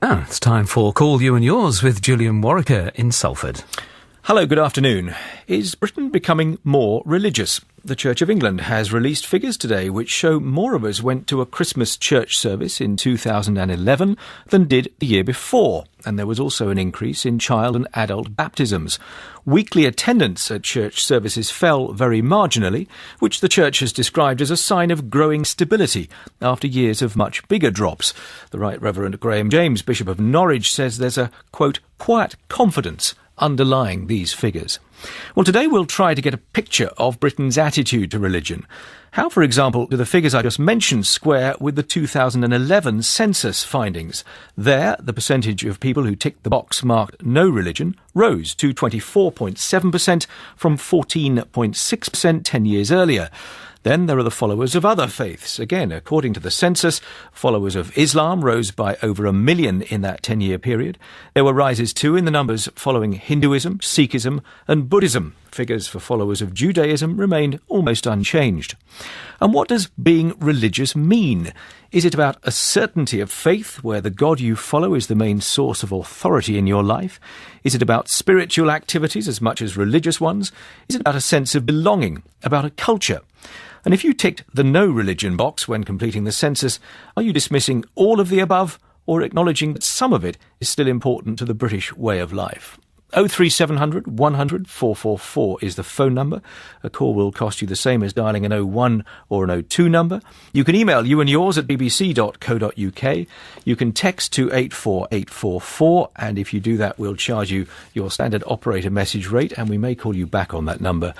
Ah, it's time for Call You and Yours with Julian Warwicker in Salford. Hello, good afternoon. Is Britain becoming more religious? The Church of England has released figures today which show more of us went to a Christmas church service in 2011 than did the year before, and there was also an increase in child and adult baptisms. Weekly attendance at church services fell very marginally, which the Church has described as a sign of growing stability after years of much bigger drops. The Right Reverend Graham James, Bishop of Norwich, says there's a, quote, quiet confidence underlying these figures. Well, today we'll try to get a picture of Britain's attitude to religion. How, for example, do the figures I just mentioned square with the 2011 census findings? There, the percentage of people who ticked the box marked no religion rose to 24.7% from 14.6% 10 years earlier. Then there are the followers of other faiths. Again, according to the census, followers of Islam rose by over 1 million in that 10-year period. There were rises too in the numbers following Hinduism, Sikhism and Buddhism. Figures for followers of Judaism remained almost unchanged. And what does being religious mean? Is it about a certainty of faith where the God you follow is the main source of authority in your life? Is it about spiritual activities as much as religious ones? Is it about a sense of belonging, about a culture? And if you ticked the no religion box when completing the census, are you dismissing all of the above or acknowledging that some of it is still important to the British way of life? 03700 100 444 is the phone number. A call will cost you the same as dialling an 01 or an 02 number. You can email you and yours at bbc.co.uk. You can text to 84844, and if you do that, we'll charge you your standard operator message rate, and we may call you back on that number.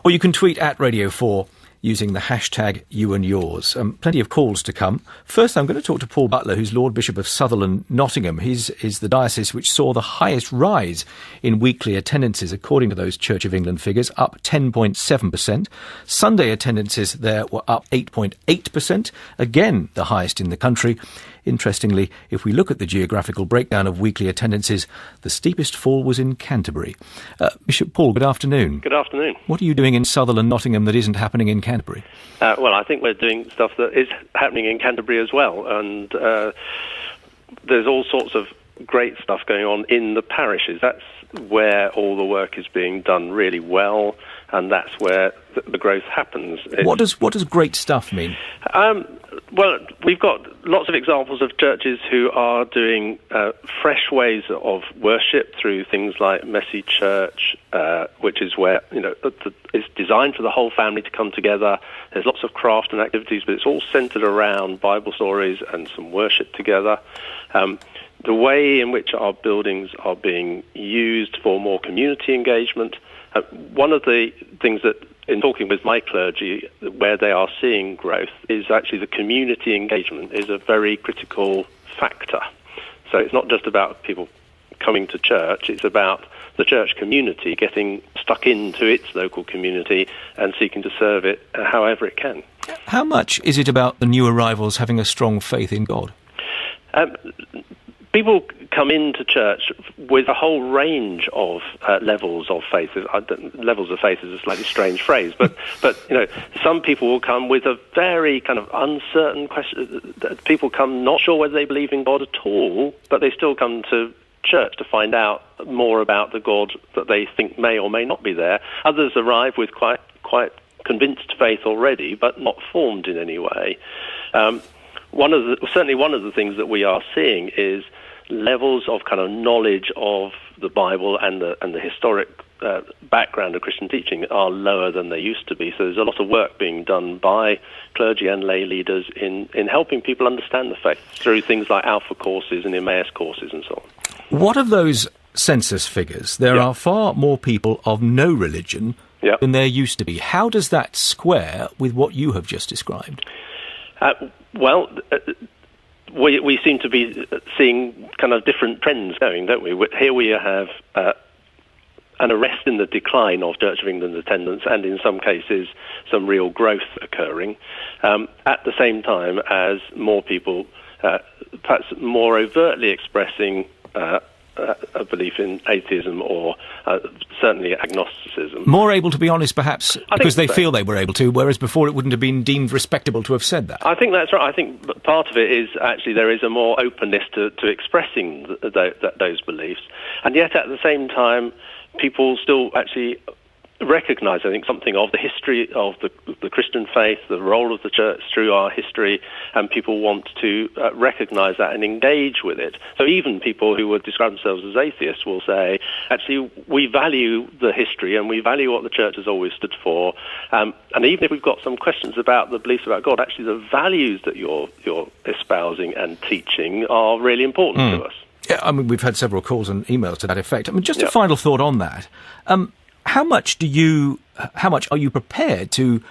Or you can tweet at Radio 4 using the hashtag #YouandYours. Plenty of calls to come. First, I'm going to talk to Paul Butler, who's Lord Bishop of Sutherland, Nottingham. His is the diocese which saw the highest rise in weekly attendances, according to those Church of England figures, up 10.7%. Sunday attendances there were up 8.8%, again the highest in the country. Interestingly, if we look at the geographical breakdown of weekly attendances, the steepest fall was in Canterbury. Bishop Paul, good afternoon. Good afternoon. What are you doing in Sutherland, Nottingham that isn't happening in Canterbury? Well, I think we're doing stuff that is happening in Canterbury as well, and there's all sorts of great stuff going on in the parishes. That's where all the work is being done really well, and that's where the growth happens. What does great stuff mean? Well, we've got lots of examples of churches who are doing fresh ways of worship through things like Messy Church, which is where it's designed for the whole family to come together. There's lots of craft and activities, but it's all centred around Bible stories and some worship together. The way in which our buildings are being used for more community engagement. One of the things that, in talking with my clergy, where they are seeing growth is actually the community engagement is a very critical factor. So it's not just about people coming to church, it's about the church community getting stuck into its local community and seeking to serve it however it can. How much is it about the new arrivals having a strong faith in God? People come into church with a whole range of levels of faith. Levels of faith is a slightly strange phrase, but some people will come with a very kind of uncertain question. People come not sure whether they believe in God at all, but they still come to church to find out more about the God that they think may or may not be there. Others arrive with quite convinced faith already, but not formed in any way. One of the things that we are seeing is levels of kind of knowledge of the Bible and the historic background of Christian teaching are lower than they used to be. So there's a lot of work being done by clergy and lay leaders in helping people understand the faith through things like Alpha courses and Emmaus courses and so on. What of those census figures? There are far more people of no religion than there used to be. How does that square with what you have just described? We seem to be seeing kind of different trends going, don't we? Here we have an arrest in the decline of Church of England attendance, and in some cases some real growth occurring, at the same time as more people perhaps more overtly expressing a belief in atheism or certainly agnosticism. More able to be honest, perhaps, because they feel they were able to, whereas before it wouldn't have been deemed respectable to have said that. I think that's right. I think part of it is actually there is a more openness to expressing those beliefs. And yet at the same time, people still actually recognise, I think, something of the history of the Christian faith, the role of the church through our history, and people want to recognise that and engage with it. So even people who would describe themselves as atheists will say, actually, we value the history and we value what the church has always stood for. And even if we've got some questions about the beliefs about God, actually the values that you're espousing and teaching are really important to us. Yeah, I mean, we've had several calls and emails to that effect. I mean, just a final thought on that. How much are you prepared to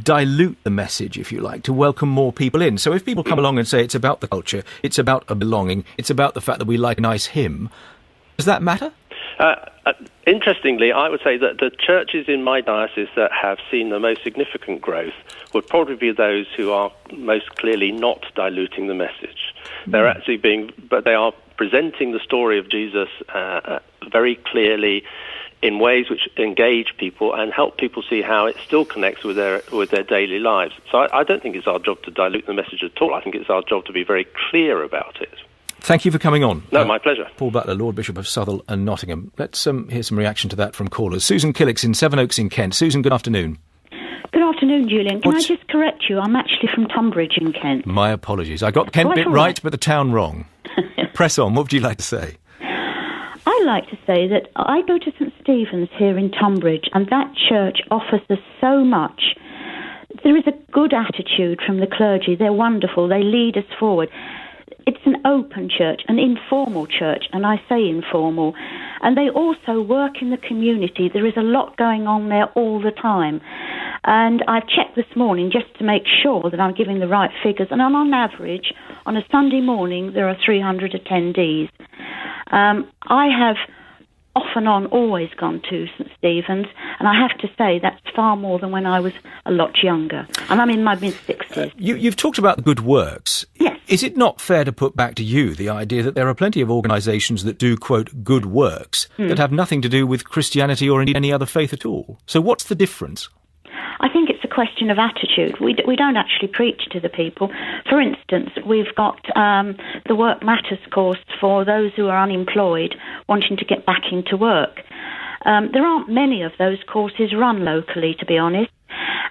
dilute the message, if you like, to welcome more people in? So if people come along and say it's about the culture, it's about a belonging, it's about the fact that we like a nice hymn, does that matter? Interestingly, I would say that the churches in my diocese that have seen the most significant growth would probably be those who are most clearly not diluting the message. They're actually but they are presenting the story of Jesus very clearly in ways which engage people and help people see how it still connects with their daily lives. So I don't think it's our job to dilute the message at all. I think it's our job to be very clear about it. Thank you for coming on. No, my pleasure. Paul Butler, Lord Bishop of Southwell and Nottingham. Let's hear some reaction to that from callers. Susan Killix in Sevenoaks in Kent. Susan, good afternoon. Good afternoon, Julian. Can I just correct you? I'm actually from Tunbridge in Kent. My apologies. I got the Kent bit right, but the town wrong. Press on. What would you like to say? I like to say that I go to St Stephen's here in Tunbridge, and that church offers us so much. There is a good attitude from the clergy. They're wonderful. They lead us forward. It's an open church, an informal church, and I say informal. And they also work in the community. There is a lot going on there all the time. And I've checked this morning just to make sure that I'm giving the right figures. And on average, on a Sunday morning, there are 300 attendees. I have off and on always gone to St Stephen's, and I have to say that's far more than when I was a lot younger. And I'm in my mid-60s. You've talked about good works. Yes. Is it not fair to put back to you the idea that there are plenty of organisations that do, quote, good works that have nothing to do with Christianity or indeed any other faith at all? So what's the difference? I think it's a question of attitude. We don't actually preach to the people. For instance, we've got the Work Matters course for those who are unemployed wanting to get back into work. There aren't many of those courses run locally, to be honest.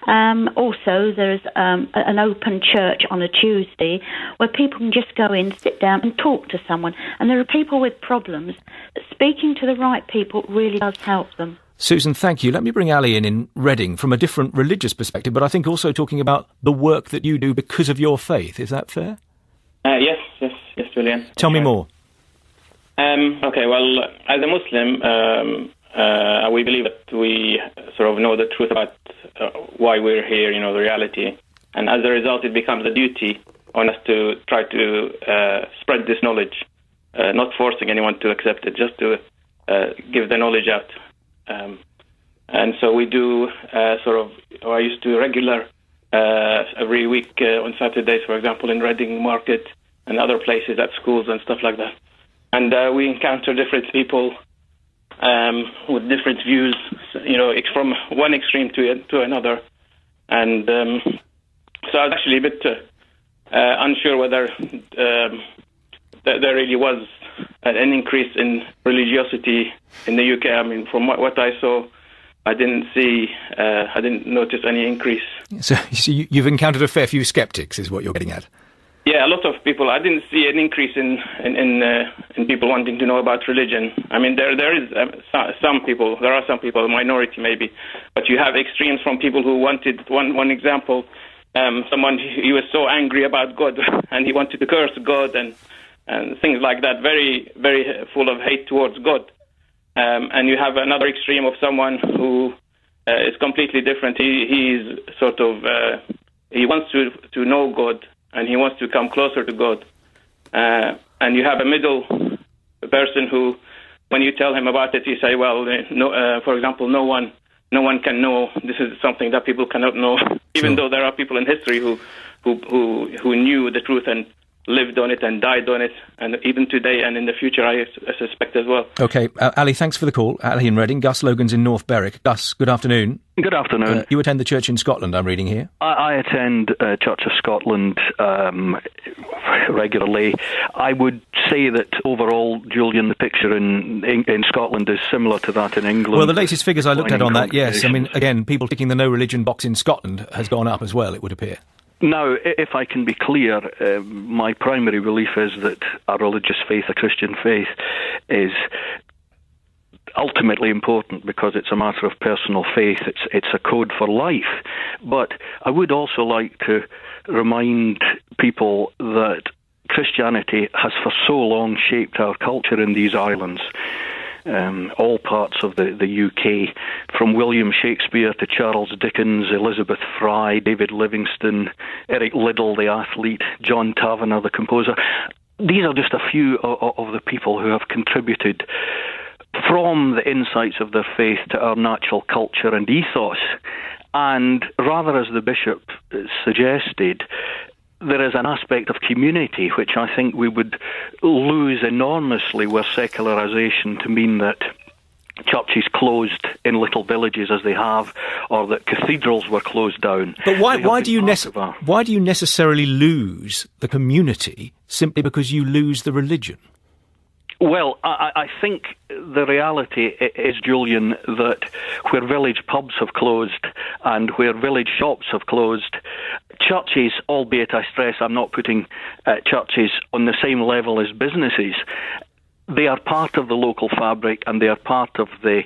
Also, there's an open church on a Tuesday where people can just go in, sit down and talk to someone. And there are people with problems. Speaking to the right people really does help them. Susan, thank you. Let me bring Ali in Reading from a different religious perspective, but I think also talking about the work that you do because of your faith. Is that fair? Yes, Julian. Tell me more. Okay, well, as a Muslim, we believe that we sort of know the truth about why we're here, the reality. And as a result, it becomes a duty on us to try to spread this knowledge, not forcing anyone to accept it, just to give the knowledge out. And so we do I used to regular every week on Saturdays, for example, in Reading Market and other places at schools and stuff like that. And we encounter different people with different views, from one extreme to another. And so I was actually a bit unsure whether there really was an increase in religiosity in the UK. I mean, from what I saw, I didn't notice any increase. So you've encountered a fair few sceptics, is what you're getting at? Yeah, a lot of people. I didn't see an increase in people wanting to know about religion. I mean, there is some people. There are some people, a minority maybe, but you have extremes from people who wanted one example. Someone, he was so angry about God and he wanted to curse God and things like that. Very, very full of hate towards God. And you have another extreme of someone who is completely different. He's sort of he wants to know God and he wants to come closer to God. And you have a middle person who, when you tell him about it, you say, well, for example, no one can know. This is something that people cannot know, even though there are people in history who knew the truth and lived on it and died on it, and even today and in the future, I suspect as well. OK, Ali, thanks for the call. Ali in Reading. Gus Logan's in North Berwick. Gus, good afternoon. Good afternoon. You attend the church in Scotland, I'm reading here. I attend Church of Scotland regularly. I would say that overall, Julian, the picture in Scotland is similar to that in England. Well, the latest figures I looked at on that, yes. I mean, again, people ticking the no religion box in Scotland has gone up as well, it would appear. Now, if I can be clear, my primary belief is that a religious faith, a Christian faith, is ultimately important because it's a matter of personal faith. It's a code for life. But I would also like to remind people that Christianity has for so long shaped our culture in these islands. All parts of the UK, from William Shakespeare to Charles Dickens, Elizabeth Fry, David Livingstone, Eric Liddell, the athlete, John Tavener, the composer. These are just a few of the people who have contributed from the insights of their faith to our natural culture and ethos. And rather, as the bishop suggested, there is an aspect of community which I think we would lose enormously were secularisation to mean that churches closed in little villages as they have, or that cathedrals were closed down. But why do you necessarily lose the community simply because you lose the religion? Well, I think the reality is, Julian, that where village pubs have closed and where village shops have closed, churches, albeit I stress I'm not putting churches on the same level as businesses, they are part of the local fabric and they are part of the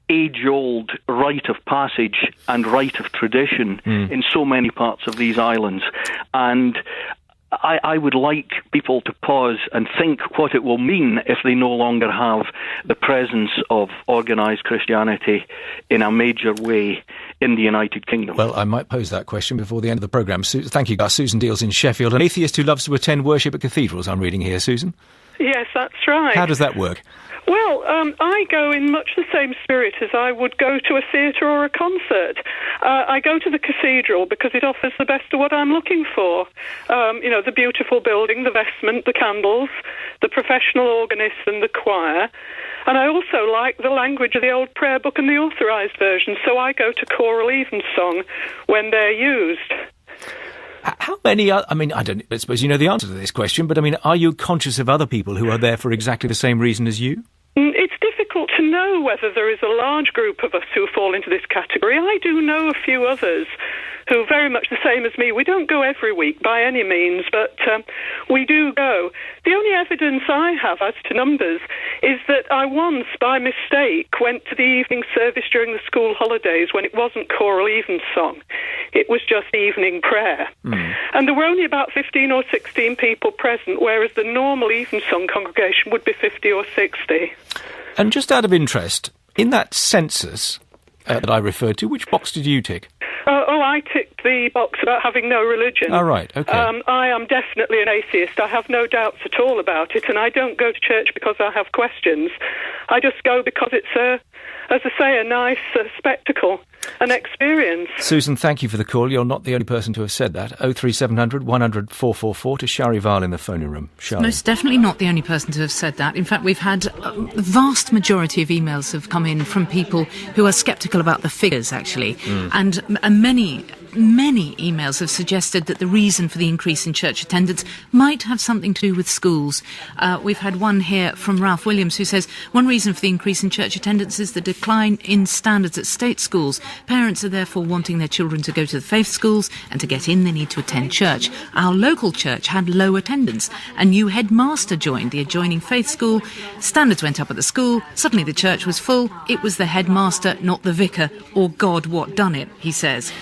age-old rite of passage and rite of tradition in so many parts of these islands. And I would like people to pause and think what it will mean if they no longer have the presence of organised Christianity in a major way in the United Kingdom. Well, I might pose that question before the end of the programme. Thank you, Gus. Susan Deals in Sheffield. An atheist who loves to attend worship at cathedrals, I'm reading here. Susan? Yes, that's right. How does that work? Well, I go in much the same spirit as I would go to a theatre or a concert. I go to the cathedral because it offers the best of what I'm looking for. The beautiful building, the vestment, the candles, the professional organist and the choir. And I also like the language of the old prayer book and the authorised version, so I go to choral evensong when they're used. How many I suppose you know the answer to this question, but are you conscious of other people who are there for exactly the same reason as you? It's difficult to know whether there is a large group of us who fall into this category. I do know a few others who are very much the same as me. We don't go every week by any means, but we do go. The only evidence I have as to numbers is that I once, by mistake, went to the evening service during the school holidays when it wasn't choral evensong. It was just evening prayer. And there were only about 15 or 16 people present, whereas the normal evensong congregation would be 50 or 60. And just out of interest, in that census that I referred to, which box did you tick? I ticked the box about having no religion. Oh, right, OK. I am definitely an atheist. I have no doubts at all about it, and I don't go to church because I have questions. I just go because it's, as I say, a nice spectacle, an experience. Susan, thank you for the call. You're not the only person to have said that. 03700 100 444 to Shari Val in the phoning room. Shari. Most definitely not the only person to have said that. In fact, we've had the vast majority of emails have come in from people who are sceptical about the figures, actually, and many emails have suggested that the reason for the increase in church attendance might have something to do with schools. We've had one here from Ralph Williams who says one reason for the increase in church attendance is the decline in standards at state schools. Parents are therefore wanting their children to go to the faith schools, and to get in they need to attend church. Our local church had low attendance. A new headmaster joined the adjoining faith school. Standards went up at the school. Suddenly the church was full. It was the headmaster, not the vicar, or God what done it, he says.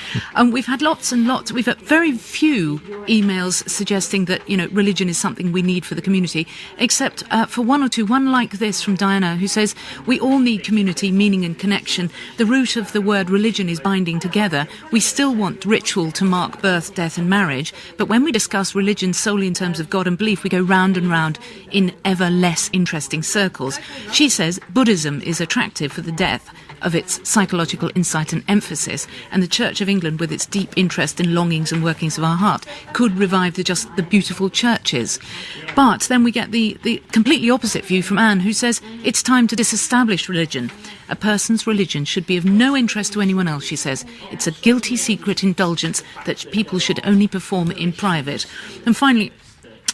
We've had lots and lots. We've had very few emails suggesting that, religion is something we need for the community, except for one or two. One like this from Diana, who says, we all need community, meaning and connection. The root of the word religion is binding together. We still want ritual to mark birth, death and marriage, but when we discuss religion solely in terms of God and belief, we go round and round in ever less interesting circles. She says Buddhism is attractive for the deaf, of its psychological insight and emphasis, and the Church of England, with its deep interest in longings and workings of our heart, could revive the beautiful churches. But then we get the completely opposite view from Anne, who says it's time to disestablish religion. A person's religion should be of no interest to anyone else, she says. It's a guilty secret indulgence that people should only perform in private. And finally,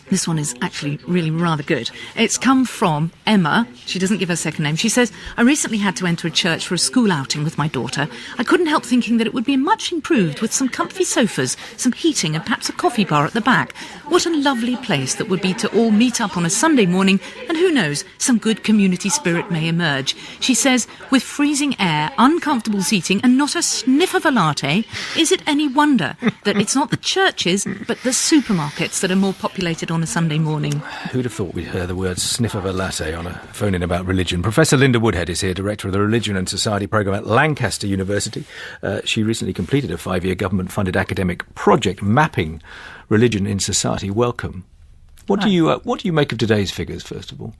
this one is actually really rather good. It's come from Emma. She doesn't give her second name. She says, I recently had to enter a church for a school outing with my daughter. I couldn't help thinking that it would be much improved with some comfy sofas, some heating and perhaps a coffee bar at the back. What a lovely place that would be to all meet up on a Sunday morning, and who knows, some good community spirit may emerge. She says, with freezing air, uncomfortable seating and not a sniff of a latte, is it any wonder that it's not the churches but the supermarkets that are more populated on a Sunday morning? Who'd have thought we'd hear the word sniff of a latte on a phone-in about religion? Professor Linda Woodhead is here, Director of the Religion and Society Programme at Lancaster University. She recently completed a 5-year government-funded academic project mapping religion in society. Welcome. What do you make of today's figures, first of all?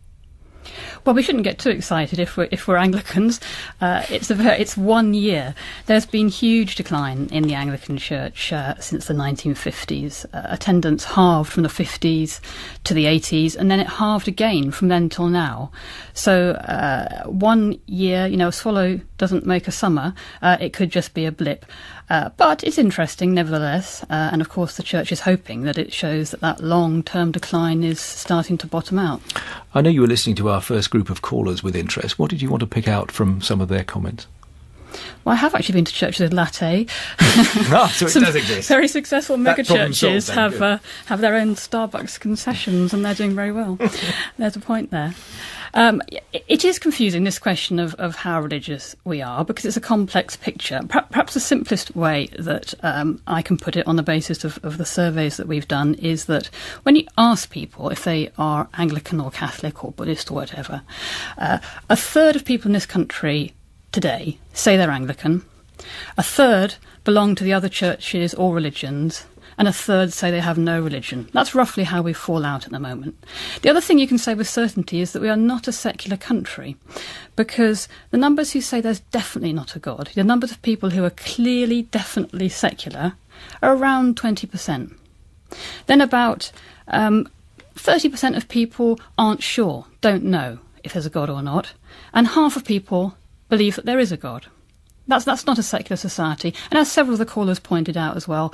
Well, we shouldn't get too excited if we're Anglicans. It's 1 year. There's been huge decline in the Anglican Church since the 1950s. Attendance halved from the 50s to the 80s, and then it halved again from then till now. So 1 year, a swallow doesn't make a summer. It could just be a blip. But it's interesting, nevertheless, and of course the Church is hoping that it shows that long-term decline is starting to bottom out. I know you were listening to our first group of callers with interest. What did you want to pick out from some of their comments? Well, I have actually been to churches with latte. So it does exist. Very successful mega churches have their own Starbucks concessions, and they're doing very well. There's a point there. It is confusing, this question of how religious we are, because it's a complex picture. Perhaps the simplest way that I can put it on the basis of the surveys that we've done is that when you ask people if they are Anglican or Catholic or Buddhist or whatever, a third of people in this country today say they're Anglican, a third belong to the other churches or religions, and a third say they have no religion. That's roughly how we fall out at the moment. The other thing you can say with certainty is that we are not a secular country, because the numbers who say there's definitely not a God, the numbers of people who are clearly, definitely secular, are around 20%. Then about 30% of people aren't sure, don't know if there's a God or not, and half of people believe that there is a God. That's not a secular society. And as several of the callers pointed out as well,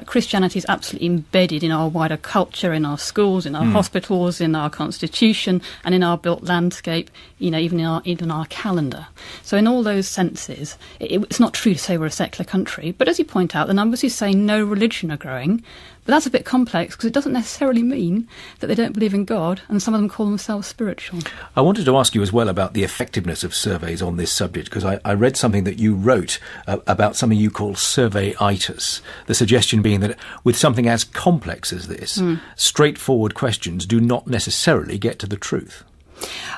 Christianity is absolutely embedded in our wider culture, in our schools, in our hospitals, in our constitution, and in our built landscape, even in our calendar. So in all those senses, it's not true to say we're a secular country. But as you point out, the numbers who say no religion are growing. But that's a bit complex, because it doesn't necessarily mean that they don't believe in God, and some of them call themselves spiritual. I wanted to ask you as well about the effectiveness of surveys on this subject, because I read something that you wrote about something you call survey-itis, the suggestion being that with something as complex as this, straightforward questions do not necessarily get to the truth.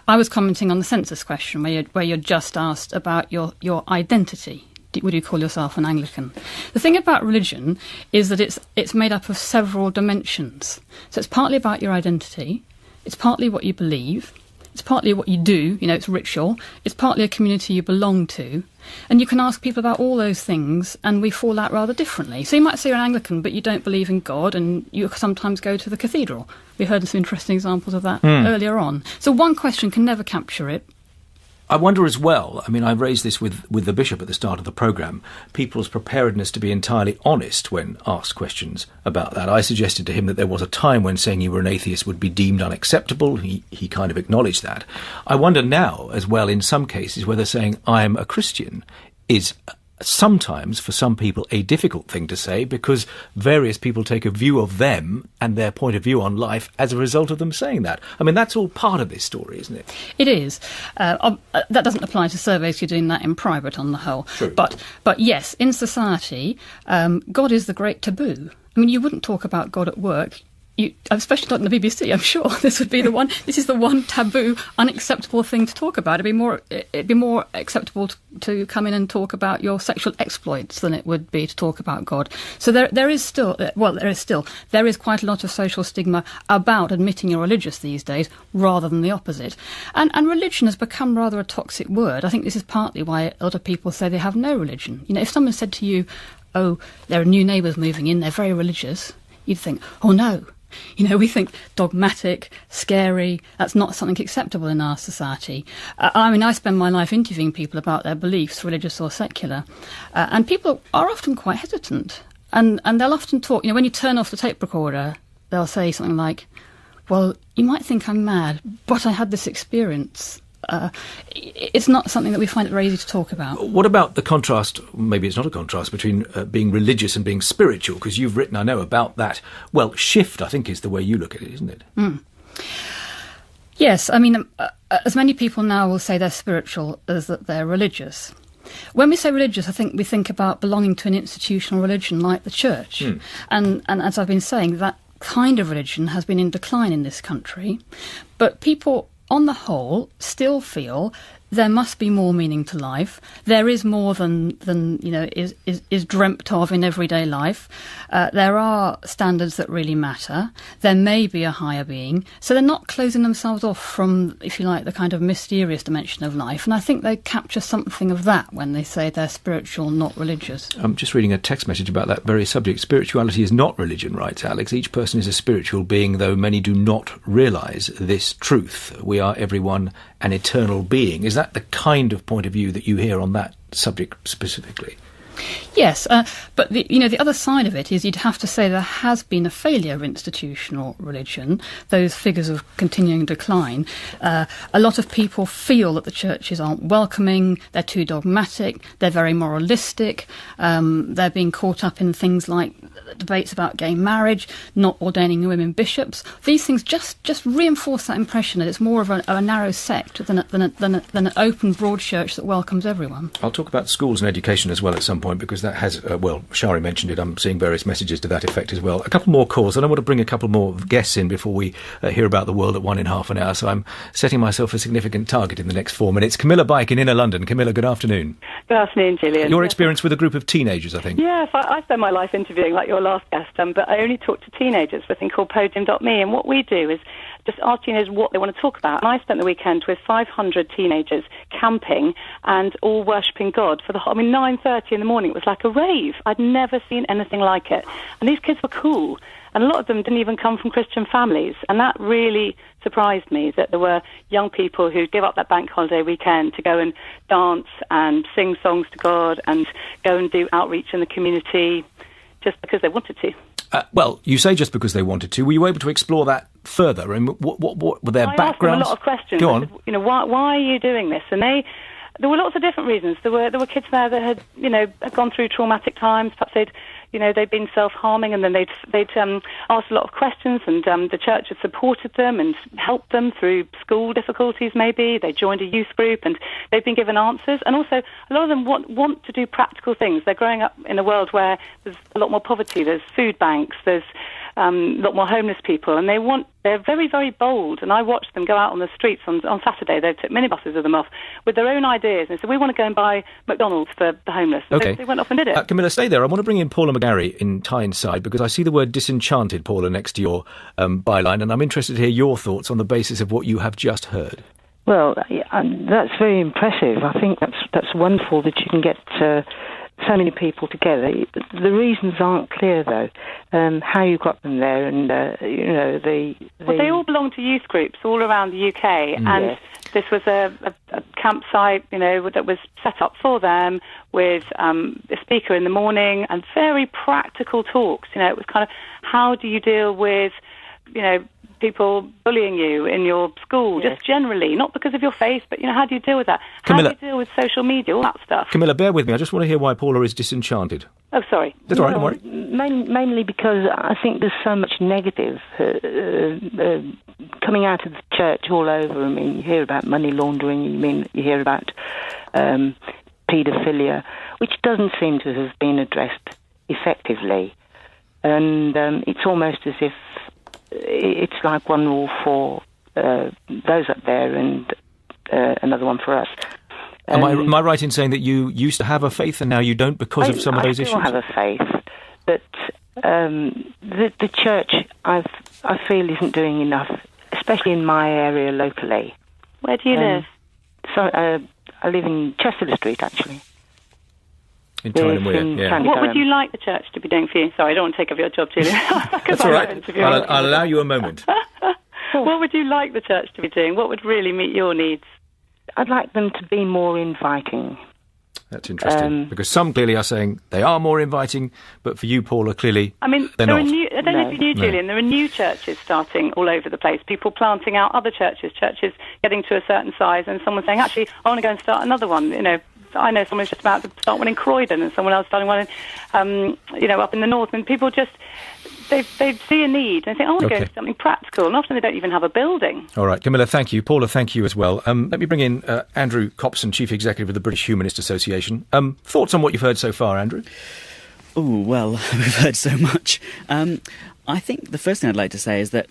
I was commenting on the census question, where you're just asked about your identity. Would you call yourself an Anglican? The thing about religion is that it's made up of several dimensions. So it's partly about your identity, it's partly what you believe, it's partly what you do, it's ritual, it's partly a community you belong to, and you can ask people about all those things and we fall out rather differently. So you might say you're an Anglican but you don't believe in God, and you sometimes go to the cathedral. We heard some interesting examples of that earlier on. So one question can never capture it. I wonder as well, I raised this with the Bishop at the start of the programme, people's preparedness to be entirely honest when asked questions about that. I suggested to him that there was a time when saying you were an atheist would be deemed unacceptable. He kind of acknowledged that. I wonder now as well, in some cases, whether saying I'm a Christian is sometimes, for some people, a difficult thing to say, because various people take a view of them and their point of view on life as a result of them saying that. That's all part of this story, isn't it? It is. That doesn't apply to surveys. You're doing that in private on the whole. True. But yes, in society, God is the great taboo. You wouldn't talk about God at work. especially not in the BBC, I'm sure this would be the one. This is the one taboo, unacceptable thing to talk about. It'd be more acceptable to come in and talk about your sexual exploits than it would be to talk about God. So there is quite a lot of social stigma about admitting you're religious these days, rather than the opposite. And religion has become rather a toxic word. I think this is partly why a lot of people say they have no religion. You know, if someone said to you, "Oh, there are new neighbours moving in, they're very religious," you'd think, "Oh no." You know, we think dogmatic, scary, that's not something acceptable in our society. I spend my life interviewing people about their beliefs, religious or secular, and people are often quite hesitant. And they'll often talk, you know, when you turn off the tape recorder, they'll say something like, "Well, you might think I'm mad, but I had this experience." It's not something that we find it very easy to talk about. What about the contrast, maybe it's not a contrast, between being religious and being spiritual? Because you've written, I know, about that, well, shift, I think is the way you look at it, isn't it? Mm. Yes, I mean, as many people now will say they're spiritual as that they're religious. When we say religious, I think we think about belonging to an institutional religion like the church. Mm. And as I've been saying, that kind of religion has been in decline in this country. But people, on the whole, still feel there must be more meaning to life. There is more than you know is dreamt of in everyday life. There are standards that really matter. There may be a higher being. So they're not closing themselves off from, if you like, the kind of mysterious dimension of life. And I think they capture something of that when they say they're spiritual, not religious. I'm just reading a text message about that very subject. Spirituality is not religion, writes Alex. Each person is a spiritual being, though many do not realise this truth. We are everyone an eternal being. Is that the kind of point of view that you hear on that subject specifically? Yes, but the other side of it is you'd have to say there has been a failure of institutional religion. Those figures of continuing decline. A lot of people feel that the churches aren't welcoming, they're too dogmatic, they're very moralistic, they're being caught up in things like debates about gay marriage, not ordaining women bishops. These things just reinforce that impression that it's more of a narrow sect than an open, broad church that welcomes everyone. I'll talk about schools and education as well at some point, because that has, Shari mentioned it, I'm seeing various messages to that effect as well. A couple more calls, and I want to bring a couple more guests in before we hear about the world at 1 in half an hour, so I'm setting myself a significant target in the next 4 minutes. Camilla Bike in Inner London. Camilla, good afternoon. Good afternoon, Gillian. Your experience with a group of teenagers, I think. Yes, I spend my life interviewing like your last guest, but I only talk to teenagers for a thing called Podium.me, and what we do is just ask teenagers what they want to talk about. And I spent the weekend with 500 teenagers camping and all worshipping God for the whole... 9:30 in the morning, it was like a rave. I'd never seen anything like it. And these kids were cool. And a lot of them didn't even come from Christian families. And that really surprised me, that there were young people who'd give up that bank holiday weekend to go and dance and sing songs to God and go and do outreach in the community just because they wanted to. Well, you say just because they wanted to. Were you able to explore that further? And what were their backgrounds? I asked them a lot of questions. Go on. I said, why are you doing this? And there were lots of different reasons. There were kids there that had gone through traumatic times. Perhaps they'd been self-harming, and then they'd asked a lot of questions, and the church had supported them and helped them through school difficulties. Maybe they joined a youth group, and they've been given answers. And also, a lot of them want to do practical things. They're growing up in a world where there's a lot more poverty. There's food banks. There's a lot more homeless people, and they're very, very bold. And I watched them go out on the streets on Saturday. They took minibuses of them off with their own ideas, and said, "We want to go and buy McDonald's for the homeless." Okay. They went off and did it. Camilla, stay there. I want to bring in Paula McGarry in Tyneside, because I see the word disenchanted, Paula, next to your byline, and I'm interested to hear your thoughts on the basis of what you have just heard. Well, that's very impressive. I think that's wonderful that you can get so many people together. The reasons aren't clear, though. How you got them there, and Well, they all belong to youth groups all around the UK, and yes. This was a campsite, that was set up for them with a speaker in the morning and very practical talks. It was kind of, how do you deal with, people bullying you in your school, yes. just generally, not because of your faith, but, how do you deal with that? Camilla, how do you deal with social media, all that stuff? Camilla, bear with me. I just want to hear why Paula is disenchanted. Oh, sorry. That's all right, don't worry. Mainly because I think there's so much negative coming out of the church all over. I mean, you hear about money laundering, you hear about paedophilia, which doesn't seem to have been addressed effectively. And it's almost as if it's like one rule for those up there and another one for us. Am I right in saying that you used to have a faith and now you don't because of some of those issues? I still have a faith, but the church, I feel, isn't doing enough, especially in my area locally. Where do you live? So I live in Chester Street, actually. In Tyne Weir, yeah. What would you like the church to be doing for you? Sorry, I don't want to take up your job, Julian. That's all right. I'll allow you a moment. What would you like the church to be doing? What would really meet your needs? I'd like them to be more inviting. That's interesting, because some clearly are saying they are more inviting, but for you, Paula, clearly they're not. I don't know if you knew, Julian, there are new churches starting all over the place, people planting out other churches getting to a certain size, and someone saying, actually, I want to go and start another one, I know someone's just about to start one in Croydon, and someone else starting one in, up in the north, and people just, they see a need, and they think, I want to go into something practical, and often they don't even have a building. All right, Camilla, thank you. Paula, thank you as well. Let me bring in Andrew Copson, Chief Executive of the British Humanist Association. Thoughts on what you've heard so far, Andrew? Oh, well, we've heard so much. I think the first thing I'd like to say is that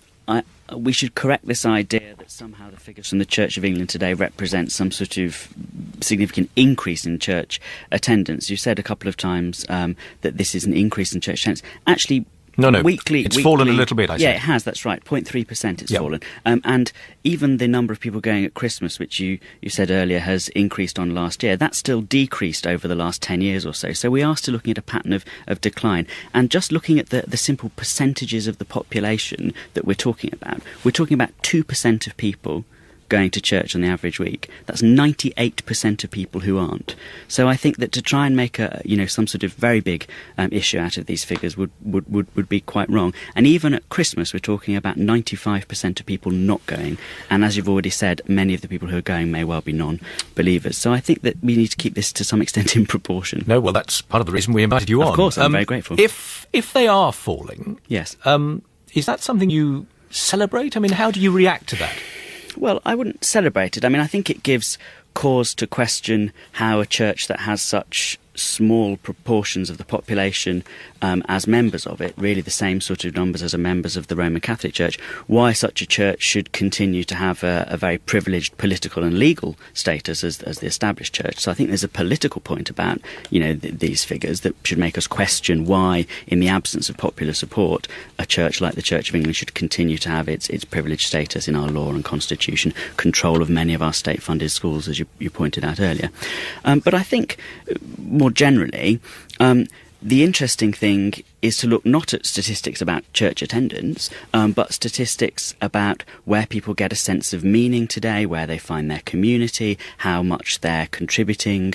we should correct this idea that somehow the figures from the Church of England today represent some sort of significant increase in church attendance. You said a couple of times that this is an increase in church attendance. Actually, No, weekly, it's fallen a little bit, I Yeah, say. it has, that's right. 0.3% it's fallen. And even the number of people going at Christmas, which you said earlier has increased on last year, that's still decreased over the last 10 years or so. So we are still looking at a pattern of decline. And just looking at the simple percentages of the population that we're talking about 2% of people going to church on the average week. That's 98% of people who aren't. So I think that to try and make some sort of very big issue out of these figures would be quite wrong. And even at Christmas, we're talking about 95% of people not going. And as you've already said, many of the people who are going may well be non-believers. So I think that we need to keep this to some extent in proportion. No, well, that's part of the reason we invited you on. Of course, I'm very grateful. If they are falling, yes, is that something you celebrate? I mean, how do you react to that? Well, I wouldn't celebrate it. I mean, I think it gives cause to question how a church that has such small proportions of the population as members of it, really the same sort of numbers as are members of the Roman Catholic Church, why such a church should continue to have a very privileged political and legal status as the established church. So I think there's a political point about, these figures that should make us question why, in the absence of popular support, a church like the Church of England should continue to have its privileged status in our law and constitution, control of many of our state-funded schools, as you pointed out earlier. But I think more generally, the interesting thing is to look not at statistics about church attendance, but statistics about where people get a sense of meaning today, where they find their community, how much they're contributing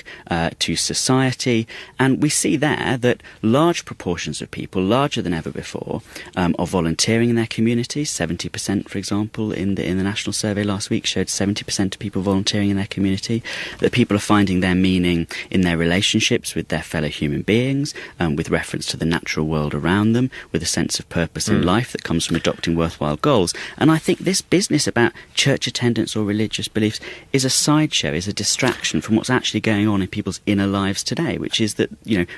to society. And we see there that large proportions of people, larger than ever before, are volunteering in their communities. 70%, for example, in the national survey last week showed 70% of people volunteering in their community, that people are finding their meaning in their relationships with their fellow human beings, with reference to the natural world around them, with a sense of purpose in life that comes from adopting worthwhile goals. And I think this business about church attendance or religious beliefs is a sideshow, is a distraction from what's actually going on in people's inner lives today, which is that,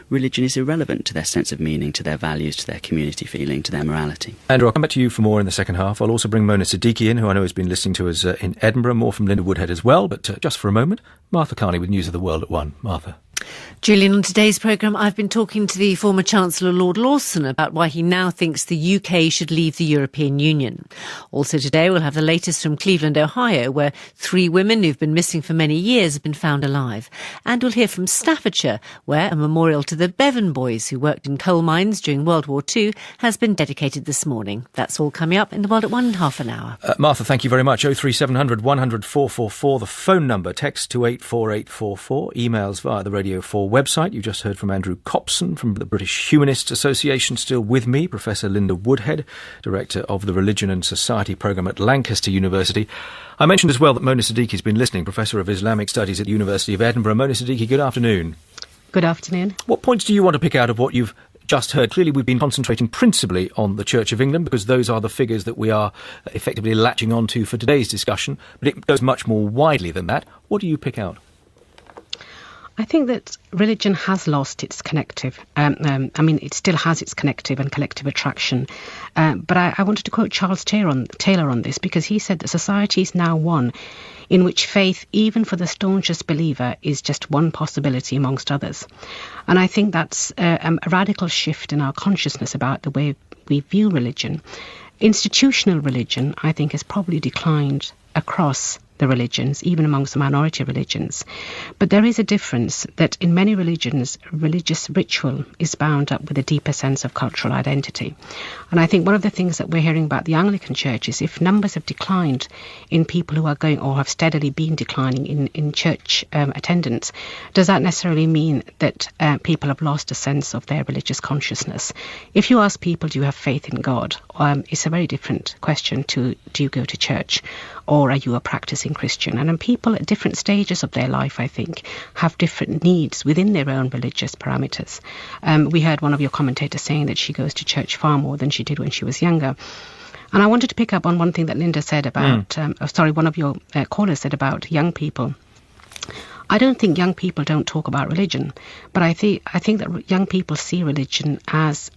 religion is irrelevant to their sense of meaning, to their values, to their community feeling, to their morality. Andrew, I'll come back to you for more in the second half. I'll also bring Mona Siddiqui in, who I know has been listening to us in Edinburgh, more from Linda Woodhead as well. But just for a moment, Martha Carney with News of the World at 1. Martha. Julian, on today's programme, I've been talking to the former Chancellor Lord Lawson about why he now thinks the UK should leave the European Union. Also today, we'll have the latest from Cleveland, Ohio, where 3 women who've been missing for many years have been found alive. And we'll hear from Staffordshire, where a memorial to the Bevan boys who worked in coal mines during World War II has been dedicated this morning. That's all coming up in the World at 1 in half an hour. Martha, thank you very much. 03700 100 444, the phone number, text to 84844, emails via the Radio 4 website. You just heard from Andrew Copson from the British Humanist Association. Still with me, Professor Linda Woodhead, Director of the Religion and Society Programme at Lancaster University. I mentioned as well that Mona Siddiqui's been listening, Professor of Islamic Studies at the University of Edinburgh. Mona Siddiqui, good afternoon. Good afternoon. What points do you want to pick out of what you've just heard? Clearly we've been concentrating principally on the Church of England because those are the figures that we are effectively latching onto for today's discussion, but it goes much more widely than that. What do you pick out? I think that religion has lost its connective. It still has its connective and collective attraction. But I wanted to quote Charles Taylor on this, because he said that society is now one in which faith, even for the staunchest believer, is just one possibility amongst others. And I think that's a radical shift in our consciousness about the way we view religion. Institutional religion, I think, has probably declined across the religions, even amongst the minority religions. But there is a difference that in many religions, religious ritual is bound up with a deeper sense of cultural identity. And I think one of the things that we're hearing about the Anglican Church is if numbers have declined in people who are going, or have steadily been declining in church attendance, does that necessarily mean that people have lost a sense of their religious consciousness? If you ask people, do you have faith in God? It's a very different question to, do you go to church? Or are you a practicing Christian? And people at different stages of their life, I think, have different needs within their own religious parameters. We heard one of your commentators saying that she goes to church far more than she did when she was younger. And I wanted to pick up on one thing that Linda said about, one of your callers said about young people. I don't think young people don't talk about religion, but I think that young people see religion as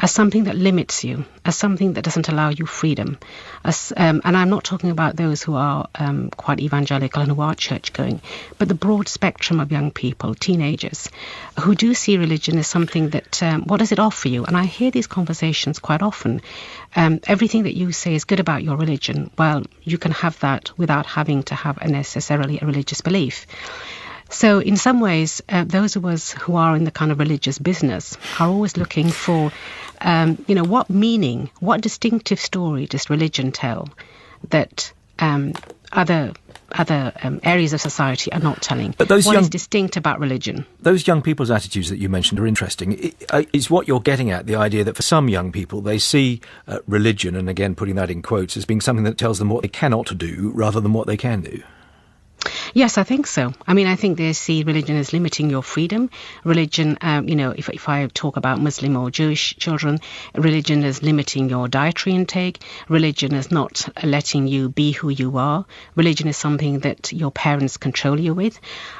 something that limits you, as something that doesn't allow you freedom. And I'm not talking about those who are quite evangelical and who are church-going, but the broad spectrum of young people, teenagers, who do see religion as something that, what does it offer you? And I hear these conversations quite often. Everything that you say is good about your religion. Well, you can have that without having to have necessarily a religious belief. So in some ways, those of us who are in the kind of religious business are always looking for, what meaning, what distinctive story does religion tell that other areas of society are not telling? But what is distinct about religion? Those young people's attitudes that you mentioned are interesting. Is what you're getting at the idea that for some young people they see religion, and again putting that in quotes, as being something that tells them what they cannot do rather than what they can do? Yes, I think so. I think they see religion as limiting your freedom. Religion, if I talk about Muslim or Jewish children, religion is limiting your dietary intake. Religion is not letting you be who you are. Religion is something that your parents control you with.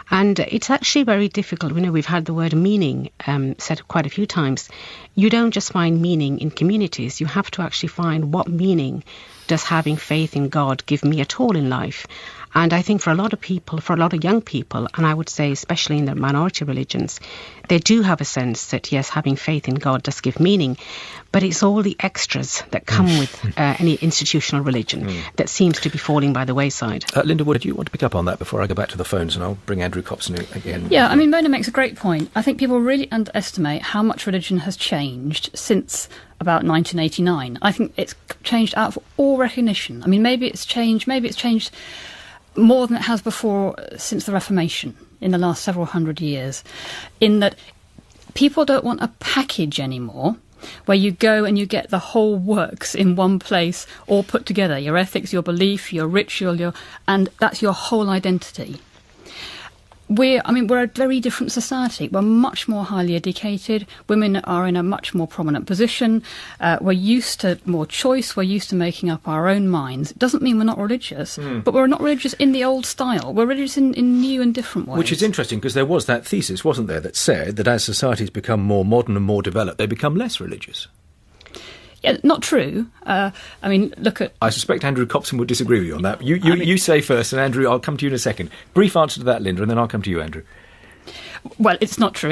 And it's actually very difficult. We've had the word meaning said quite a few times. You don't just find meaning in communities. You have to actually find what meaning does having faith in God give me at all in life. And I think for a lot of people, for a lot of young people, and I would say especially in the minority religions, they do have a sense that, yes, having faith in God does give meaning, but it's all the extras that come with any institutional religion that seems to be falling by the wayside. Linda, what did you want to pick up on that before I go back to the phones, and I'll bring Andrew Copson again? Yeah, Mona makes a great point. I think people really underestimate how much religion has changed since about 1989. I think it's changed out of all recognition. Maybe it's changed more than it has before since the Reformation in the last several hundred years, in that people don't want a package anymore where you go and you get the whole works in one place, all put together, your ethics, your belief, your ritual, and that's your whole identity. We're a very different society. We're much more highly educated. Women are in a much more prominent position. We're used to more choice. We're used to making up our own minds. It doesn't mean we're not religious, but we're not religious in the old style. We're religious in new and different ways. Which is interesting, because there was that thesis, wasn't there, that said that as societies become more modern and more developed, they become less religious. Yeah, not true. Look at... I suspect Andrew Copson would disagree with you on that. You say first, and Andrew, I'll come to you in a second. Brief answer to that, Linda, and then I'll come to you, Andrew. Well, it's not true.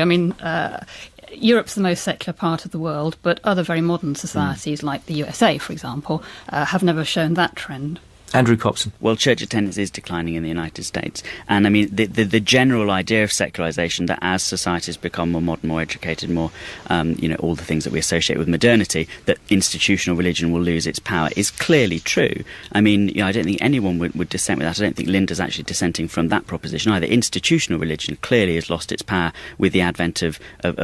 Europe's the most secular part of the world, but other very modern societies, like the USA, for example, have never shown that trend. Andrew Copson. Well, church attendance is declining in the United States. And the general idea of secularisation, that as societies become more modern, more educated, more, all the things that we associate with modernity, that institutional religion will lose its power, is clearly true. I don't think anyone would dissent with that. I don't think Linda's actually dissenting from that proposition either. Institutional religion clearly has lost its power with the advent of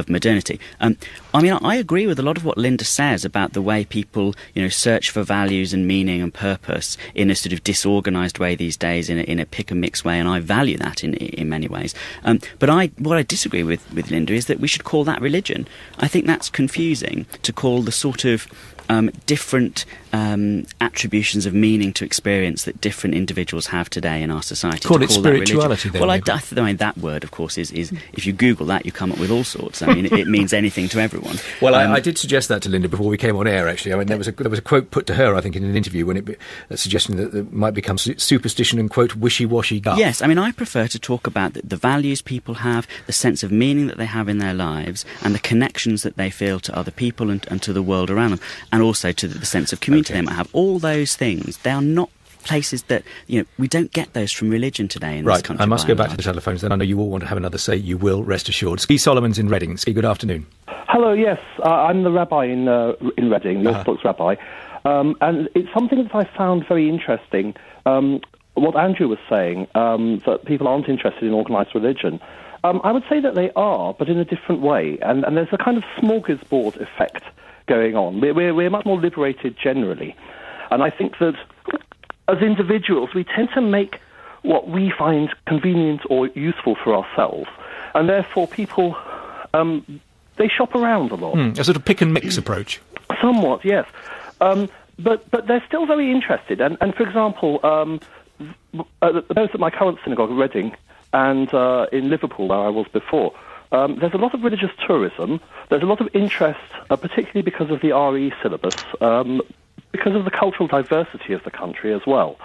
modernity. I agree with a lot of what Linda says about the way people, search for values and meaning and purpose in a sort of disorganised way these days, in a pick and mix way, and I value that in many ways. But what I disagree with Linda is that we should call that religion. I think that's confusing to call the sort of different attributions of meaning to experience that different individuals have today in our society. Call it spirituality then. Well, I mean, that word, of course, is if you Google that, you come up with all sorts. I mean, it means anything to everyone. Well, I did suggest that to Linda before we came on air, actually. I mean, there was a quote put to her, I think, in an interview suggesting that it might become superstition and, quote, wishy-washy guff. Yes, I mean, I prefer to talk about the values people have, the sense of meaning that they have in their lives, and the connections that they feel to other people and to the world around them, and also to the sense of community they might have. All those things, they are not places that, we don't get those from religion today in this country. Right, I must go back to the telephones then. I know you all want to have another say. You will, rest assured. Ski Solomon's in Reading. Ski, good afternoon. Hello, yes. I'm the rabbi in Reading, the Orthodox rabbi. And it's something that I found very interesting, what Andrew was saying, that people aren't interested in organised religion. I would say that they are, but in a different way. And there's a kind of smorgasbord effect going on. We're much more liberated generally. And I think that as individuals, we tend to make what we find convenient or useful for ourselves. And therefore people, they shop around a lot. A sort of pick and mix approach. Somewhat, yes. But they're still very interested. And for example, both at my current synagogue at Reading and in Liverpool, where I was before, there's a lot of religious tourism. There's a lot of interest, particularly because of the RE syllabus, because of the cultural diversity of the country as well.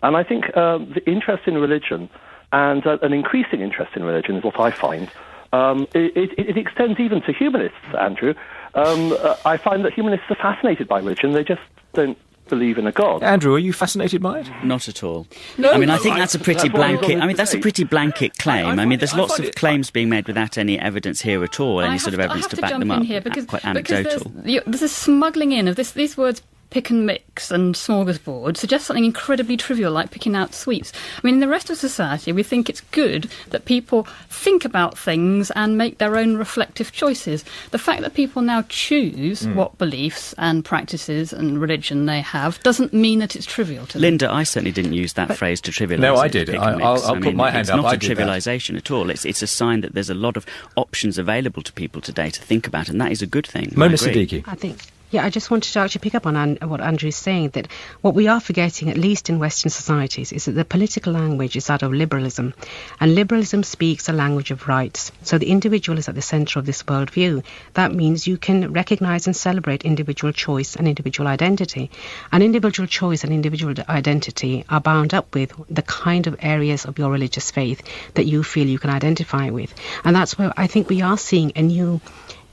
And I think the interest in religion, and an increasing interest in religion, is what I find. It extends even to humanists, Andrew. I find that humanists are fascinated by religion. They just don't believe in a god. Andrew, are you fascinated by it? Not at all. No, I mean, I think that's a pretty blanket. I mean, that's a pretty blanket claim. I mean, there's lots of claims being made without any evidence here at all, any sort of evidence to back them up. Here because, quite anecdotal. Because there's a smuggling in of these words. Pick and mix and smorgasbord suggests something incredibly trivial like picking out sweets. I mean, in the rest of society, we think it's good that people think about things and make their own reflective choices. The fact that people now choose what beliefs and practices and religion they have doesn't mean that it's trivial to them. Linda, I certainly didn't use that phrase to trivialise. No, I did. I'll put my hand up. It's not a trivialisation at all. It's a sign that there's a lot of options available to people today to think about, and that is a good thing. Mona Siddiqui. I think. Yeah, I just wanted to actually pick up on what Andrew is saying, that what we are forgetting, at least in Western societies, is that the political language is that of liberalism. And liberalism speaks a language of rights. So the individual is at the centre of this worldview. That means you can recognise and celebrate individual choice and individual identity. And individual choice and individual identity are bound up with the kind of areas of your religious faith that you feel you can identify with. And that's where I think we are seeing a new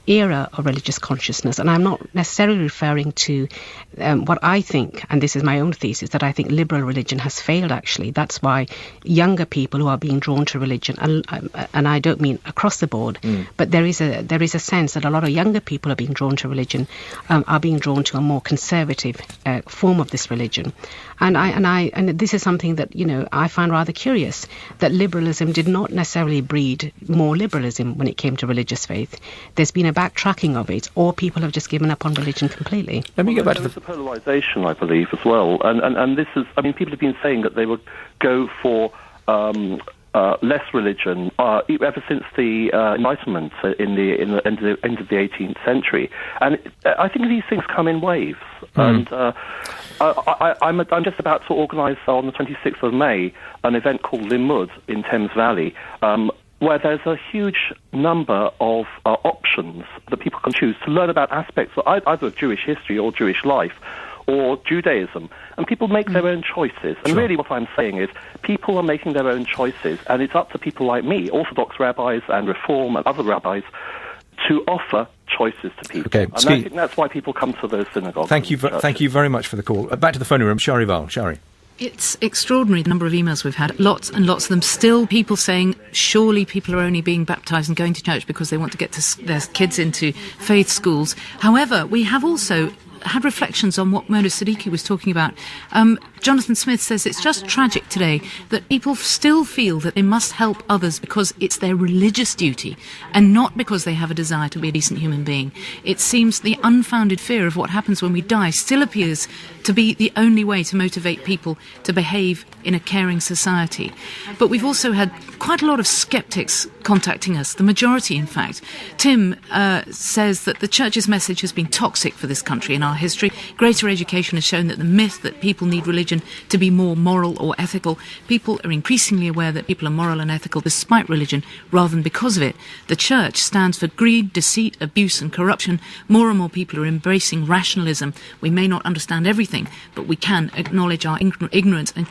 era of religious consciousness, and I'm not necessarily referring to what I think, and this is my own thesis, that I think liberal religion has failed. Actually, that's why younger people who are being drawn to religion, and I don't mean across the board, but there is a sense that a lot of younger people are being drawn to religion, are being drawn to a more conservative form of this religion, and this is something that I find rather curious, that liberalism did not necessarily breed more liberalism when it came to religious faith. There's been a backtracking of it, or people have just given up on religion completely. Let me get back to the polarisation, I believe, as well. And this is, I mean, people have been saying that they would go for less religion ever since the Enlightenment in the end of the 18th century. And I think these things come in waves. And I'm just about to organise on the 26th of May an event called Limud in Thames Valley, where there's a huge number of options that people can choose to learn about aspects of either Jewish history or Jewish life or Judaism. And people make their own choices. And really what I'm saying is people are making their own choices, and it's up to people like me, Orthodox rabbis and Reform and other rabbis, to offer choices to people. Okay, and I think that's why people come to those synagogues. Thank you very much for the call. Back to the phone room. Shari Val. Shari. It's extraordinary, the number of emails we've had. Lots and lots of them. Still people saying, surely people are only being baptised and going to church because they want to get their kids into faith schools. However, we have also had reflections on what Mona Siddiqui was talking about. Jonathan Smith says it's just tragic today that people still feel that they must help others because it's their religious duty and not because they have a desire to be a decent human being. It seems the unfounded fear of what happens when we die still appears to be the only way to motivate people to behave in a caring society. But we've also had quite a lot of sceptics contacting us, the majority in fact. Tim says that the church's message has been toxic for this country and our history. Greater education has shown that the myth that people need religion to be more moral or ethical, people are increasingly aware that people are moral and ethical despite religion rather than because of it. The church stands for greed, deceit, abuse and corruption. More and more people are embracing rationalism. We may not understand everything, but we can acknowledge our ignorance and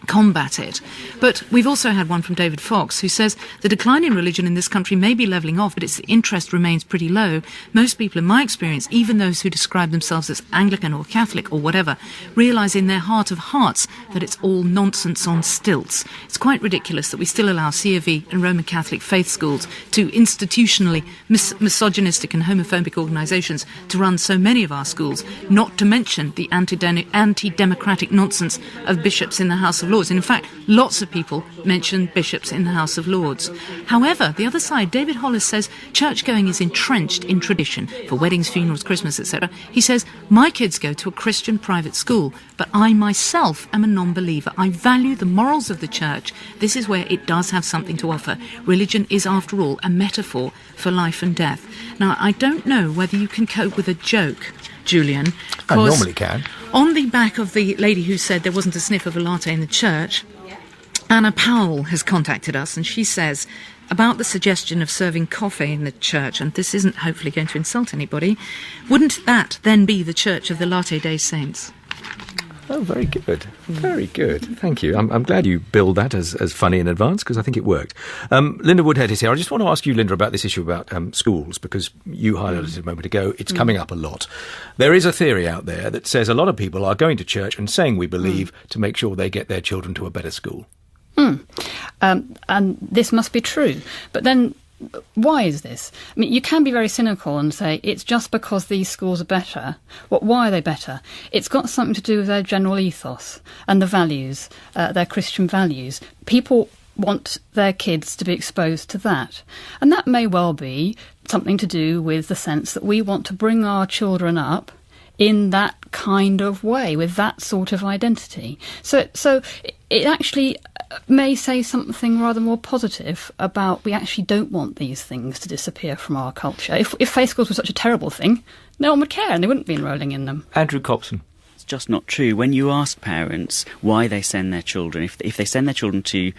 combat it. But we've also had one from David Fox, who says the decline in religion in this country may be levelling off, but its interest remains pretty low. Most people, in my experience, even those who describe themselves as Anglican or Catholic or whatever, realise in their heart of hearts that it's all nonsense on stilts. It's quite ridiculous that we still allow C of E and Roman Catholic faith schools to institutionally misogynistic and homophobic organisations to run so many of our schools, not to mention the anti-democratic nonsense of bishops in the House of Lords. And in fact, lots of people mention bishops in the House of Lords. However, the other side, David Hollis says church-going is entrenched in tradition for weddings, funerals, Christmas, etc. He says, my kids go to a Christian private school, but I myself am a non-believer. I value the morals of the church. This is where it does have something to offer. Religion is, after all, a metaphor for life and death. Now, I don't know whether you can cope with a joke, Julian. I normally can. On the back of the lady who said there wasn't a sniff of a latte in the church, Anna Powell has contacted us, and she says about the suggestion of serving coffee in the church, and this isn't hopefully going to insult anybody, wouldn't that then be the Church of the Latter Day Saints? Oh, very good. Very good. Thank you. I'm glad you billed that as funny in advance, because I think it worked. Linda Woodhead is here. I just want to ask you, Linda, about this issue about schools, because you highlighted it a moment ago. It's coming up a lot. There is a theory out there that says a lot of people are going to church and saying we believe to make sure they get their children to a better school. And this must be true. But then why is this? I mean, you can be very cynical and say it's just because these schools are better. Why are they better? It's got something to do with their general ethos and the values, their Christian values. People want their kids to be exposed to that. And that may well be something to do with the sense that we want to bring our children up in that kind of way, with that sort of identity. So it actually may say something rather more positive about we actually don't want these things to disappear from our culture. If faith schools were such a terrible thing, no one would care and they wouldn't be enrolling in them. Andrew Copson. It's just not true. When you ask parents why they send their children, if they send their children to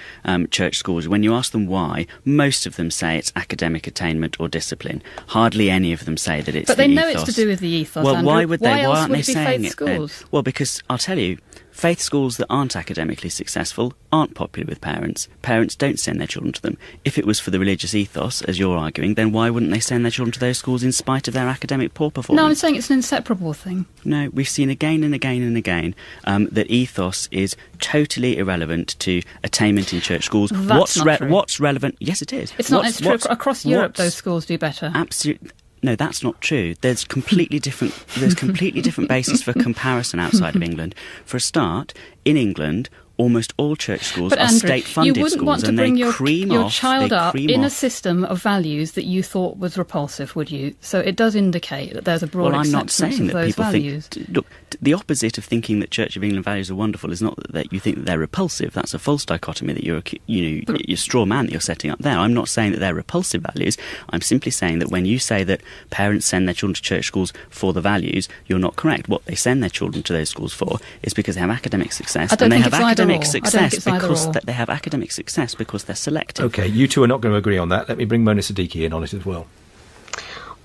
church schools, when you ask them why, most of them say it's academic attainment or discipline. Hardly any of them say that it's the ethos. But they know it's to do with the ethos, Well, Andrew. why would they? Why aren't they saying faith it then? schools? Well, because I'll tell you, faith schools that aren't academically successful aren't popular with parents. Parents don't send their children to them. If it was for the religious ethos, as you're arguing, then why wouldn't they send their children to those schools in spite of their academic poor performance? No, I'm saying it's an inseparable thing. No, we've seen again and again and again that ethos is totally irrelevant to attainment in church schools. That's not true. What's relevant? Yes, it is. It's not. It's true. Across Europe, those schools do better. Absolutely. No, that's not true. There's completely different basis for comparison outside of England. For a start, in England, almost all church schools are state-funded schools, you wouldn't want to bring your child up in a off. system of values that you thought was repulsive, would you? So it does indicate that there's a broad acceptance of those values. Look, the opposite of thinking that Church of England values are wonderful is not that you think that they're repulsive. That's a false dichotomy that you're straw man that you're setting up there. I'm not saying that they're repulsive values. I'm simply saying that when you say that parents send their children to church schools for the values, you're not correct. What they send their children to those schools for is because they have academic success, and they have academic success because they have academic success because they're selective. OK, you two are not going to agree on that. Let me bring Mona Siddiqui in on it as well.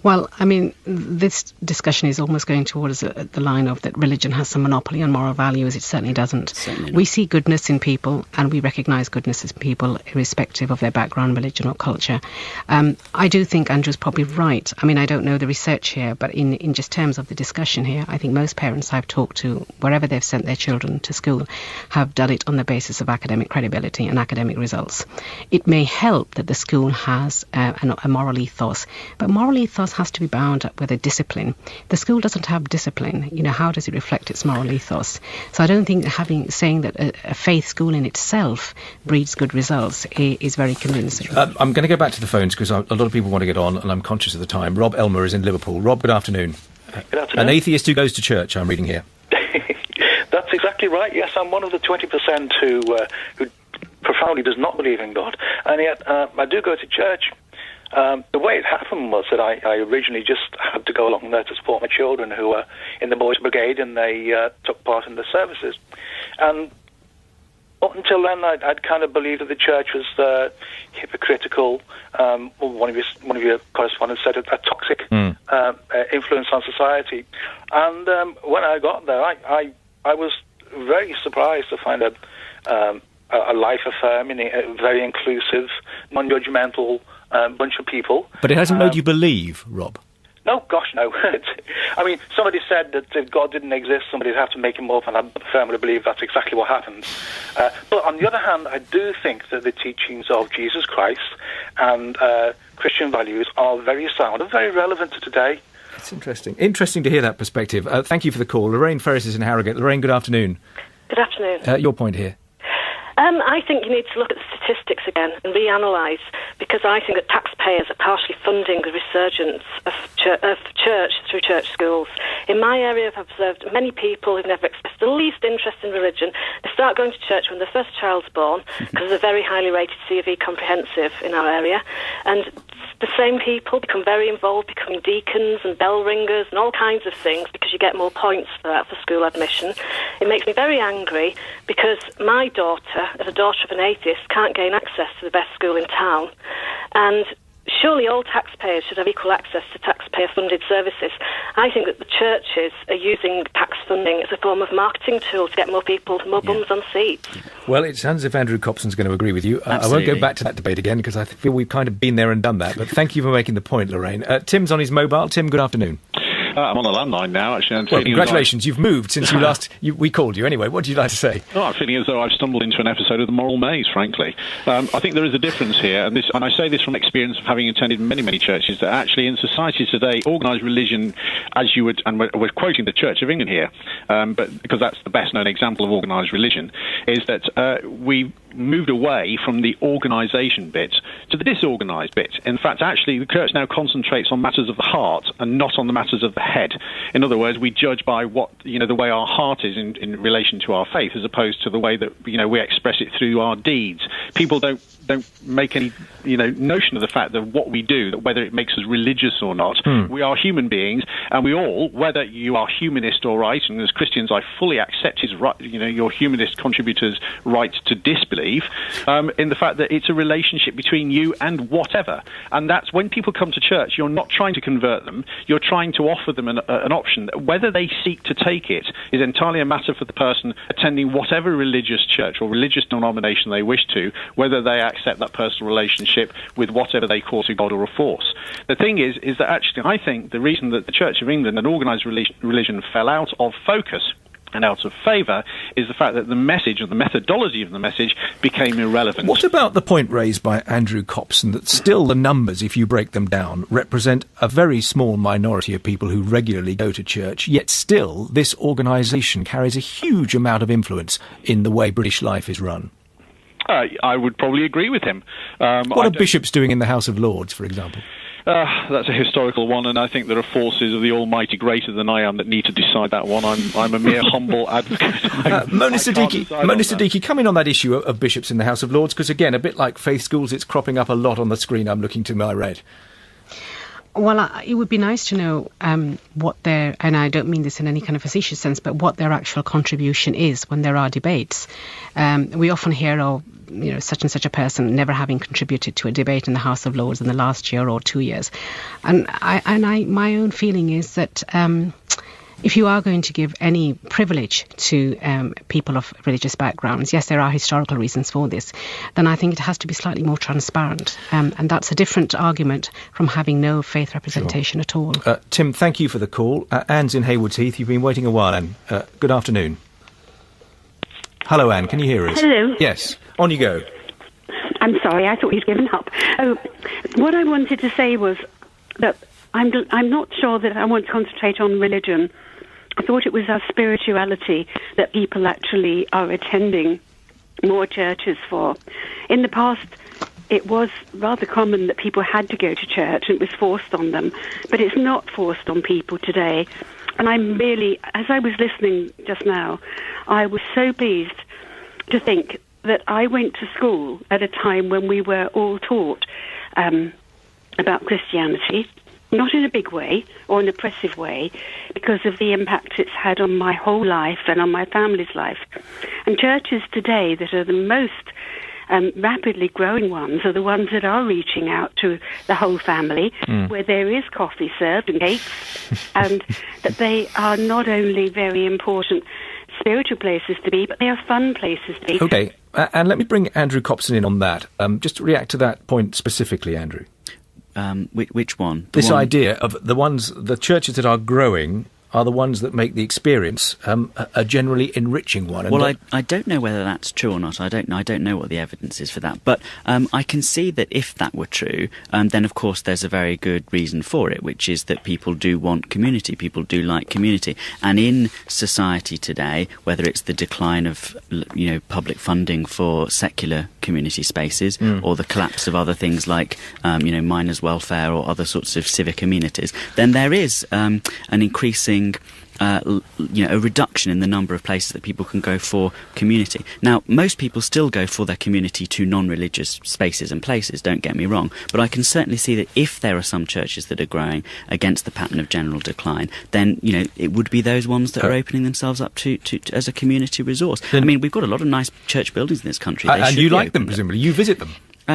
Well, I mean, this discussion is almost going towards the line of that religion has some monopoly on moral values. It certainly doesn't. Certainly not. We see goodness in people, and we recognise goodness in people irrespective of their background, religion or culture. I do think Andrew's probably right. I mean, I don't know the research here, but in just terms of the discussion here, I think most parents I've talked to, wherever they've sent their children to school, have done it on the basis of academic credibility and academic results. It may help that the school has a moral ethos, but moral ethos has to be bound up with a discipline. The school doesn't have discipline. You know, how does it reflect its moral ethos? So I don't think saying that a faith school in itself breeds good results is very convincing. I'm going to go back to the phones because a lot of people want to get on, and I'm conscious of the time. Rob Elmer is in Liverpool. Rob, good afternoon. Good afternoon. An atheist who goes to church, I'm reading here. That's exactly right. Yes, I'm one of the 20% who profoundly does not believe in God, and yet I do go to church. The way it happened was that I originally just had to go along there to support my children who were in the boys' brigade, and they took part in the services. And up until then, I'd kind of believed that the church was hypocritical. One of your correspondents said a toxic influence on society. And when I got there, I was very surprised to find a life-affirming, very inclusive, non-judgmental bunch of people. But it hasn't made you believe, Rob? No, gosh, no. I mean, somebody said that if God didn't exist, somebody'd have to make him up, and I firmly believe that's exactly what happened. But on the other hand, I do think that the teachings of Jesus Christ and Christian values are very sound and very relevant to today. It's interesting. Interesting to hear that perspective. Thank you for the call. Lorraine Ferris is in Harrogate. Lorraine, good afternoon. Good afternoon. Your point here. I think you need to look at the statistics again and reanalyse, because I think that taxpayers are partially funding the resurgence of church through church schools. In my area, I've observed many people who've never expressed the least interest in religion. They start going to church when their first child's born, because there's a very highly rated C of E comprehensive in our area, and the same people become very involved, becoming deacons and bell ringers and all kinds of things, because you get more points for that for school admission. It makes me very angry, because my daughter, as a daughter of an atheist, can't gain access to the best school in town. And surely all taxpayers should have equal access to taxpayer-funded services. I think that the churches are using tax funding as a form of marketing tool to get more people, more bums on seats. Well, it sounds as if Andrew Copson's going to agree with you. I won't go back to that debate again, because I feel we've kind of been there and done that. But thank you for making the point, Lorraine. Tim's on his mobile. Tim, good afternoon. I'm on the landline now, actually. Well, congratulations. You've moved since we called you. Anyway, what do you like to say? Oh, I'm feeling as though I've stumbled into an episode of The Moral Maze, frankly. I think there is a difference here, and I say this from experience of having attended many, many churches, that actually in society today, organised religion, as you would, and we're quoting the Church of England here, but because that's the best-known example of organised religion, is that we moved away from the organisation bit to the disorganised bit. In fact, actually, the church now concentrates on matters of the heart and not on the matters of the head. In other words, we judge by what, the way our heart is in relation to our faith, as opposed to the way that, we express it through our deeds. People don't make any, notion of the fact that what we do, that whether it makes us religious or not, we are human beings, and we all, whether you are humanist or right, and as Christians I fully accept his right, your humanist contributors' right to disbelief, in the fact that it's a relationship between you and whatever. And that's when people come to church, you're not trying to convert them, you're trying to offer them an option. Whether they seek to take it is entirely a matter for the person attending whatever religious church or religious denomination they wish to, whether they accept that personal relationship with whatever they call to God or a force. The thing is that actually I think the reason that the Church of England and organised religion fell out of focus and out of favour is the fact that the message, or the methodology of the message, became irrelevant. What about the point raised by Andrew Copson that still the numbers, if you break them down, represent a very small minority of people who regularly go to church, yet still this organisation carries a huge amount of influence in the way British life is run? I would probably agree with him. What are bishops doing in the House of Lords, for example? That's a historical one, and I think there are forces of the Almighty greater than I am that need to decide that one. I'm a mere humble advocate. Mona Siddiqui, come in on that issue of bishops in the House of Lords, because again, a bit like faith schools, it's cropping up a lot on the screen I'm looking to my right. Well, it would be nice to know what their, and I don't mean this in any kind of facetious sense, but what their actual contribution is when there are debates. We often hear of, such and such a person never having contributed to a debate in the House of Lords in the last year or 2 years. And my own feeling is that if you are going to give any privilege to people of religious backgrounds, yes, there are historical reasons for this, then I think it has to be slightly more transparent. And that's a different argument from having no faith representation at all. Tim, thank you for the call. Anne's in Haywards Heath. You've been waiting a while, Anne. Good afternoon. Hello, Anne. Can you hear us? Hello. Yes. On you go. I'm sorry. I thought you'd given up. What I wanted to say was that I'm not sure that I want to concentrate on religion. I thought it was our spirituality that people actually are attending more churches for. In the past, it was rather common that people had to go to church and it was forced on them, but it's not forced on people today. And I'm really, as I was listening just now, I was so pleased to think that I went to school at a time when we were all taught about Christianity, not in a big way or an oppressive way, because of the impact it's had on my whole life and on my family's life. And churches today that are the most rapidly growing ones are the ones that are reaching out to the whole family, where there is coffee served and cakes, and that they are not only very important spiritual places to be, but they are fun places to be. OK, and let me bring Andrew Copson in on that. Just to react to that point specifically, Andrew. Which one? This idea of the churches that are growing are the ones that make the experience a generally enriching one. Well, I don't know whether that's true or not. I don't know what the evidence is for that. But I can see that if that were true, then of course there's a very good reason for it, which is that people do want community. People do like community. And in society today, whether it's the decline of public funding for secular community spaces or the collapse of other things like miners' welfare or other sorts of civic amenities, then there is an increasing a reduction in the number of places that people can go for community. Now, most people still go for their community to non-religious spaces and places, don't get me wrong, but I can certainly see that if there are some churches that are growing against the pattern of general decline, then, it would be those ones that are opening themselves up to as a community resource. I mean, we've got a lot of nice church buildings in this country. And you like them, presumably. You visit them.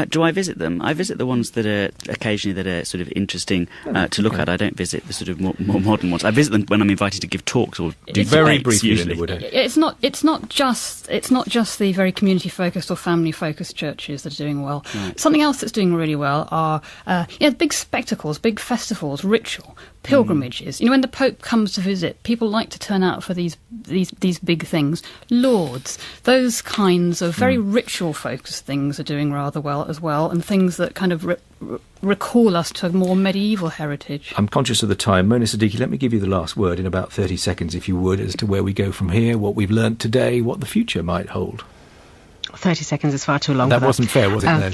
Do I visit them? I visit the ones that are occasionally that are sort of interesting to look at. I don't visit the sort of more modern ones. I visit them when I'm invited to give talks or do very debates, briefly. usually. It's not just the very community focused or family focused churches that are doing well. Right. Something else that's doing really well are big spectacles, big festivals, ritual. Pilgrimages. When the Pope comes to visit, people like to turn out for these big things. Lords, those kinds of very ritual-focused things are doing rather well as well, and things that kind of recall us to a more medieval heritage. I'm conscious of the time. Mona Siddiqui, let me give you the last word in about 30 seconds, if you would, as to where we go from here, what we've learnt today, what the future might hold. 30 seconds is far too long. That wasn't fair, was it, then?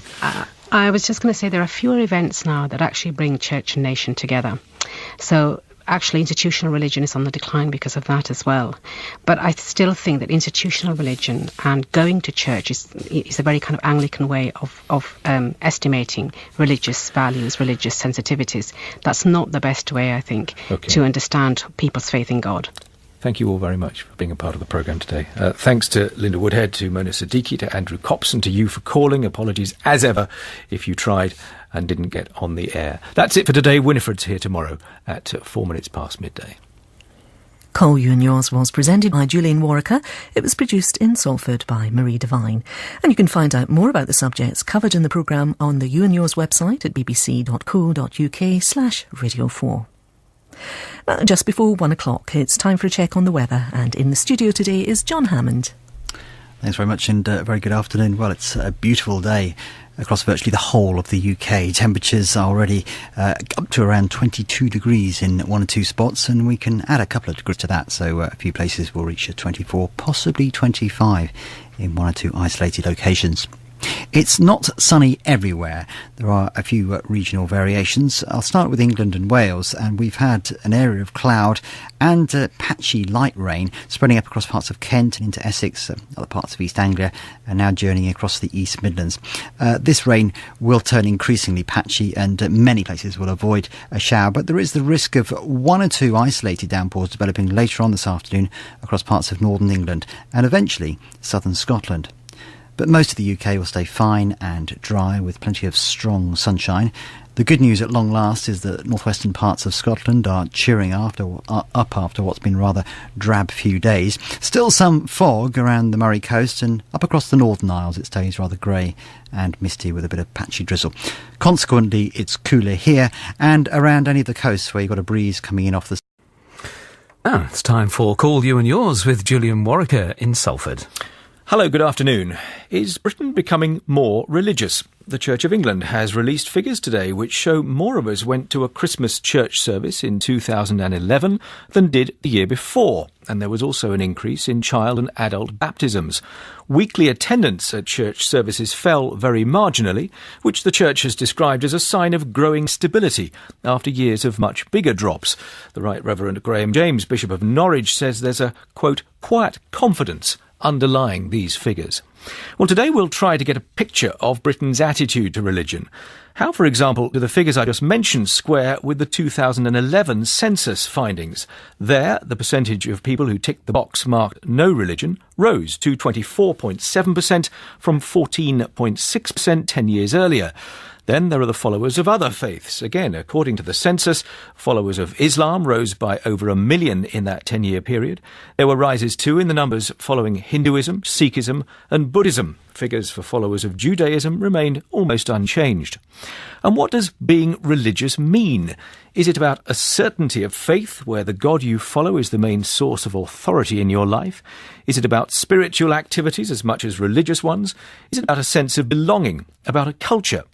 I was just going to say there are fewer events now that actually bring church and nation together. So actually institutional religion is on the decline because of that as well. But I still think that institutional religion and going to church is a very kind of Anglican way of estimating religious values, religious sensitivities. That's not the best way, I think, to understand people's faith in God. Thank you all very much for being a part of the programme today. Thanks to Linda Woodhead, to Mona Siddiqui, to Andrew Copson, to you for calling. Apologies, as ever, if you tried and didn't get on the air. That's it for today. Winifred's here tomorrow at 4 minutes past midday. Call You and Yours was presented by Julian Warwicker. It was produced in Salford by Marie Devine. And you can find out more about the subjects covered in the programme on the You and Yours website at bbc.co.uk/Radio 4. Now, just before 1 o'clock, it's time for a check on the weather, and in the studio today is John Hammond. Thanks very much, and very good afternoon. Well, it's a beautiful day across virtually the whole of the UK. Temperatures are already up to around 22 degrees in one or two spots, and we can add a couple of degrees to that, so a few places will reach 24, possibly 25 in one or two isolated locations. It's not sunny everywhere. There are a few regional variations. I'll start with England and Wales, and we've had an area of cloud and patchy light rain spreading up across parts of Kent and into Essex, other parts of East Anglia, and now journeying across the East Midlands. This rain will turn increasingly patchy, and many places will avoid a shower, but there is the risk of one or two isolated downpours developing later on this afternoon across parts of northern England and eventually southern Scotland. But most of the UK will stay fine and dry with plenty of strong sunshine. The good news at long last is that northwestern parts of Scotland are cheering up after what's been a rather drab few days. Still some fog around the Murray coast, and up across the Northern Isles it stays rather grey and misty with a bit of patchy drizzle. Consequently, it's cooler here and around any of the coasts where you've got a breeze coming in off the... Now it's time for Call You and Yours with Julian Warwicker in Salford. Hello, good afternoon. Is Britain becoming more religious? The Church of England has released figures today which show more of us went to a Christmas church service in 2011 than did the year before, and there was also an increase in child and adult baptisms. Weekly attendance at church services fell very marginally, which the Church has described as a sign of growing stability after years of much bigger drops. The Right Reverend Graham James, Bishop of Norwich, says there's a, quote, quiet confidence underlying these figures. Well, today we'll try to get a picture of Britain's attitude to religion. How, for example, do the figures I just mentioned square with the 2011 census findings? There, the percentage of people who ticked the box marked no religion rose to 24.7% from 14.6% 10 years earlier. Then there are the followers of other faiths. Again, according to the census, followers of Islam rose by over 1 million in that 10-year period. There were rises too in the numbers following Hinduism, Sikhism and Buddhism. Figures for followers of Judaism remained almost unchanged. And what does being religious mean? Is it about a certainty of faith where the God you follow is the main source of authority in your life? Is it about spiritual activities as much as religious ones? Is it about a sense of belonging, about a culture?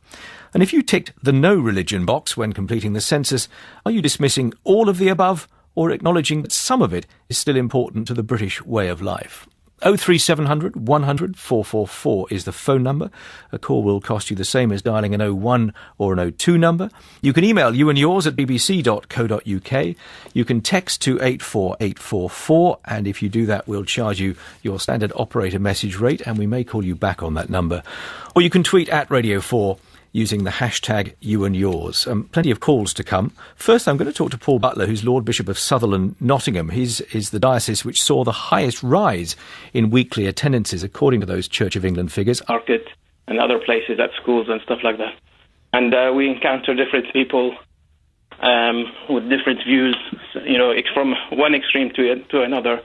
And if you ticked the no religion box when completing the census, are you dismissing all of the above or acknowledging that some of it is still important to the British way of life? 03700 100 444 is the phone number. A call will cost you the same as dialling an 01 or an 02 number. You can email you and yours at bbc.co.uk. You can text to 84844, and if you do that, we'll charge you your standard operator message rate, and we may call you back on that number. Or you can tweet at Radio 4 using the hashtag #YouandYours. Plenty of calls to come. First, I'm going to talk to Paul Butler, who's Lord Bishop of Sutherland, Nottingham. His is the diocese which saw the highest rise in weekly attendances, according to those Church of England figures. Market and other places at schools and stuff like that. And we encounter different people with different views, from one extreme to another.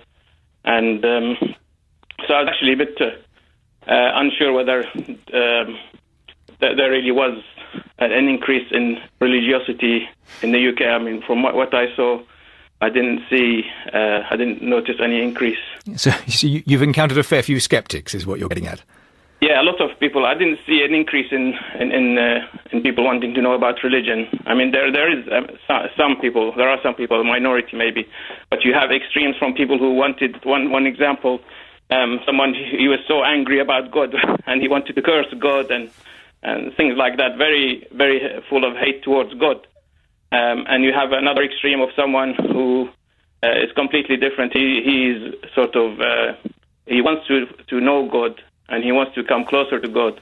And so I was actually a bit unsure whether there really was an increase in religiosity in the UK. I mean, from what I saw, I didn't notice any increase. So you've encountered a fair few sceptics, is what you're getting at? Yeah, a lot of people. I didn't see an increase in people wanting to know about religion. I mean, there are some people, a minority maybe, but you have extremes from people who wanted, one example, someone, he was so angry about God and he wanted to curse God and things like that, very, very full of hate towards God. And you have another extreme of someone who is completely different. He wants to know God, and he wants to come closer to God.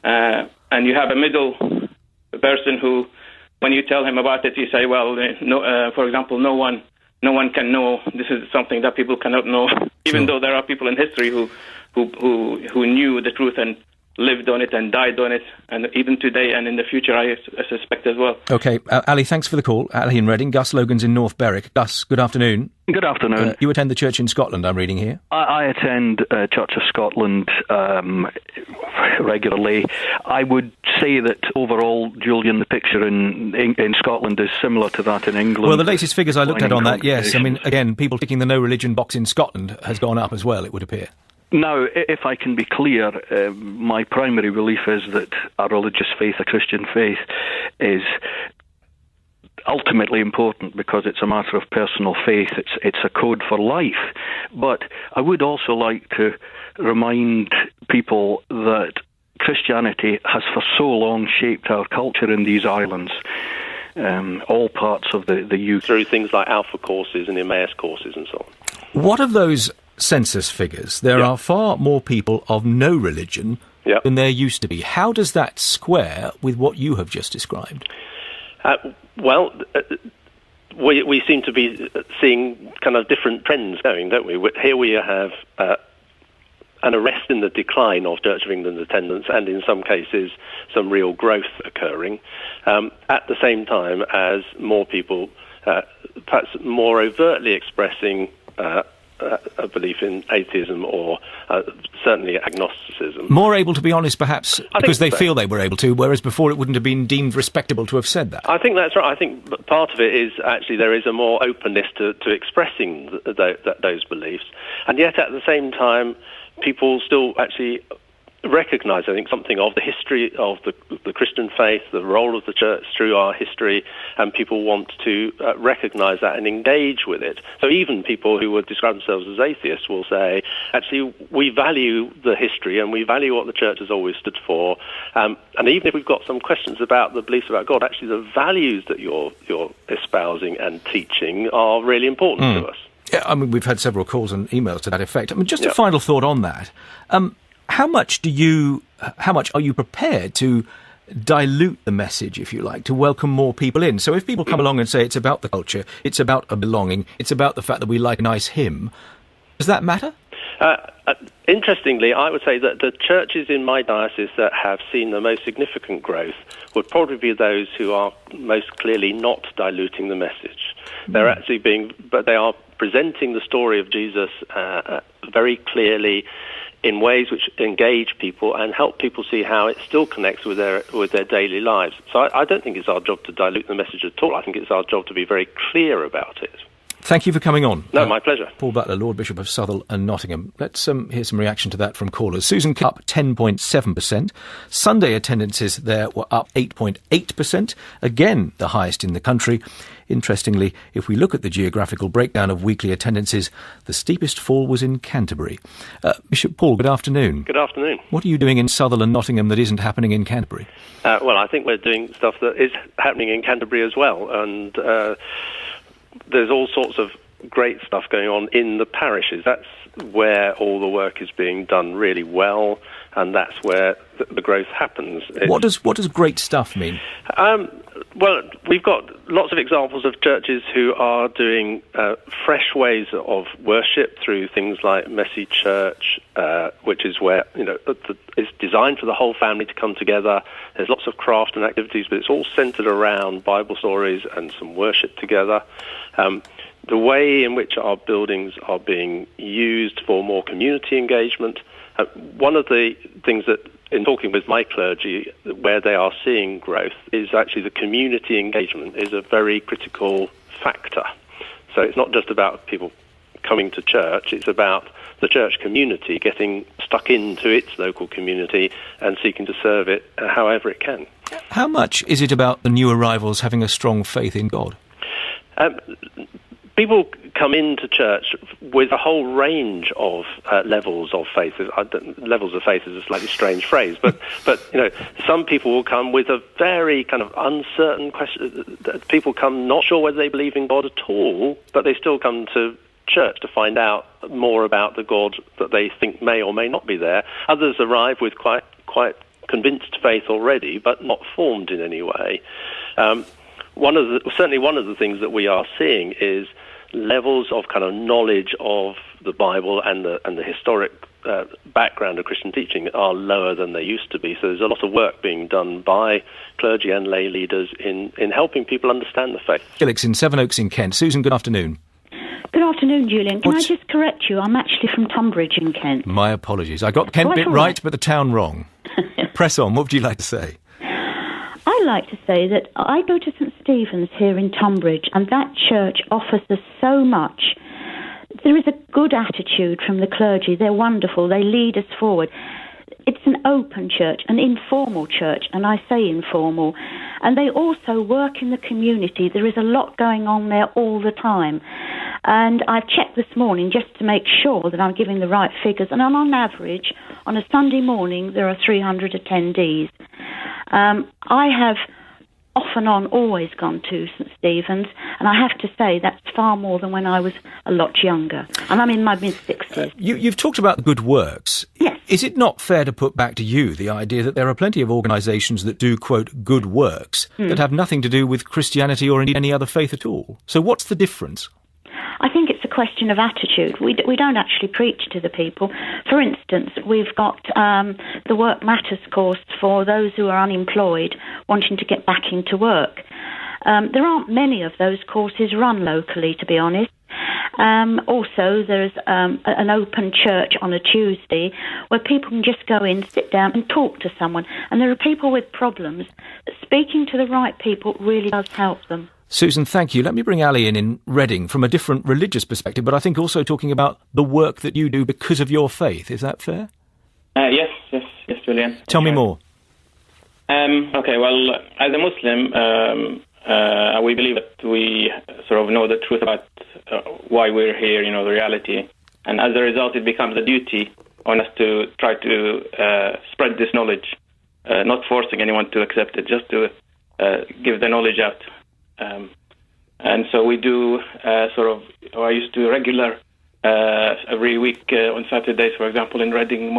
And you have a middle person who, when you tell him about it, you say, well, for example, no one can know. This is something that people cannot know, even though there are people in history who knew the truth and lived on it and died on it, and even today and in the future, I suspect as well. OK, Ali, thanks for the call. Ali in Reading. Gus Logan's in North Berwick. Gus, good afternoon. Good afternoon. You attend the Church in Scotland, I'm reading here. I attend Church of Scotland regularly. I would say that overall, Julian, the picture in Scotland is similar to that in England. Well, the latest figures I looked at on that, yes. I mean, again, people ticking the no religion box in Scotland has gone up as well, it would appear. Now, if I can be clear, my primary belief is that a religious faith, a Christian faith, is ultimately important because it's a matter of personal faith. It's a code for life. But I would also like to remind people that Christianity has for so long shaped our culture in these islands. All parts of the UK. Through things like Alpha courses and Emmaus courses and so on. What of those census figures? There are far more people of no religion than there used to be. How does that square with what you have just described? We seem to be seeing kind of different trends going, don't we? Here we have an arrest in the decline of Church of England attendance, and in some cases some real growth occurring, at the same time as more people perhaps more overtly expressing a belief in atheism or certainly agnosticism. More able to be honest, perhaps, because they feel they were able to, whereas before it wouldn't have been deemed respectable to have said that. I think that's right. I think part of it is actually there is a more openness to expressing those beliefs, and yet at the same time people still actually recognise, I think, something of the history of the Christian faith, the role of the church through our history, and people want to recognise that and engage with it. So even people who would describe themselves as atheists will say, actually, we value the history and we value what the church has always stood for. And even if we've got some questions about the beliefs about God, actually the values that you're espousing and teaching are really important to us. Yeah, I mean, we've had several calls and emails to that effect. I mean, just a final thought on that. How much are you prepared to dilute the message, if you like, to welcome more people in? So if people come along and say it's about the culture, it's about a belonging, it's about the fact that we like a nice hymn, does that matter? Interestingly, I would say that the churches in my diocese that have seen the most significant growth would probably be those who are most clearly not diluting the message. They're actually but they are presenting the story of Jesus very clearly in ways which engage people and help people see how it still connects with their daily lives. So I don't think it's our job to dilute the message at all. I think it's our job to be very clear about it. Thank you for coming on. No, my pleasure. Paul Butler, Lord Bishop of Southwell and Nottingham. Let's hear some reaction to that from callers. Susan up 10.7%. Sunday attendances there were up 8.8%. Again, the highest in the country. Interestingly, if we look at the geographical breakdown of weekly attendances, the steepest fall was in Canterbury. Bishop Paul, good afternoon. Good afternoon. What are you doing in Southwell and Nottingham that isn't happening in Canterbury? Well, I think we're doing stuff that is happening in Canterbury as well, and there's all sorts of great stuff going on in the parishes. That's where all the work is being done really well, and that's where the growth happens. What does great stuff mean? Well, we've got lots of examples of churches who are doing fresh ways of worship through things like Messy Church, which is where it's designed for the whole family to come together. There's lots of craft and activities, but it's all centred around Bible stories and some worship together. The way in which our buildings are being used for more community engagement. One of the things that, in talking with my clergy, where they are seeing growth is actually the community engagement is a very critical factor. So it's not just about people coming to church, it's about the church community getting stuck into its local community and seeking to serve it however it can. How much is it about the new arrivals having a strong faith in God? People come into church with a whole range of levels of faith. Levels of faith is a slightly strange phrase, but some people will come with a very kind of uncertain question. People come not sure whether they believe in God at all, but they still come to church to find out more about the God that they think may or may not be there. Others arrive with quite convinced faith already, but not formed in any way. One of the things that we are seeing is levels of kind of knowledge of the Bible and the historic background of Christian teaching are lower than they used to be. So there's a lot of work being done by clergy and lay leaders in helping people understand the faith. Felix in Sevenoaks in Kent. Susan, good afternoon. Good afternoon, Julian. Can I just correct you? I'm actually from Tunbridge in Kent. My apologies. I got Kent bit right, but the town wrong. Press on. What would you like to say? I like to say that I go to St Stephen's here in Tunbridge, and that church offers us so much. There is a good attitude from the clergy. They're wonderful. They lead us forward. It's an open church, an informal church, and I say informal. And they also work in the community. There is a lot going on there all the time. And I've checked this morning just to make sure that I'm giving the right figures. And on average, on a Sunday morning, there are 300 attendees. I have off and on always gone to St Stephen's, and I have to say that's far more than when I was a lot younger. And I'm in my mid-60s. You've talked about good works. Yes. Is it not fair to put back to you the idea that there are plenty of organisations that do, quote, good works that have nothing to do with Christianity or indeed any other faith at all? So what's the difference? I think it's a question of attitude. We don't actually preach to the people. For instance, we've got the Work Matters course for those who are unemployed wanting to get back into work. There aren't many of those courses run locally, to be honest. Also, there's an open church on a Tuesday where people can just go in, sit down and talk to someone. And there are people with problems. Speaking to the right people really does help them. Susan, thank you. Let me bring Ali in Reading from a different religious perspective, but I think also talking about the work that you do because of your faith. Is that fair? Yes, Julian. Tell me more. Okay, well, as a Muslim, we believe that we sort of know the truth about why we're here, the reality. And as a result, it becomes a duty on us to try to spread this knowledge, not forcing anyone to accept it, just to give the knowledge out. And so we do I used to regular every week on Saturdays, for example, in Reading.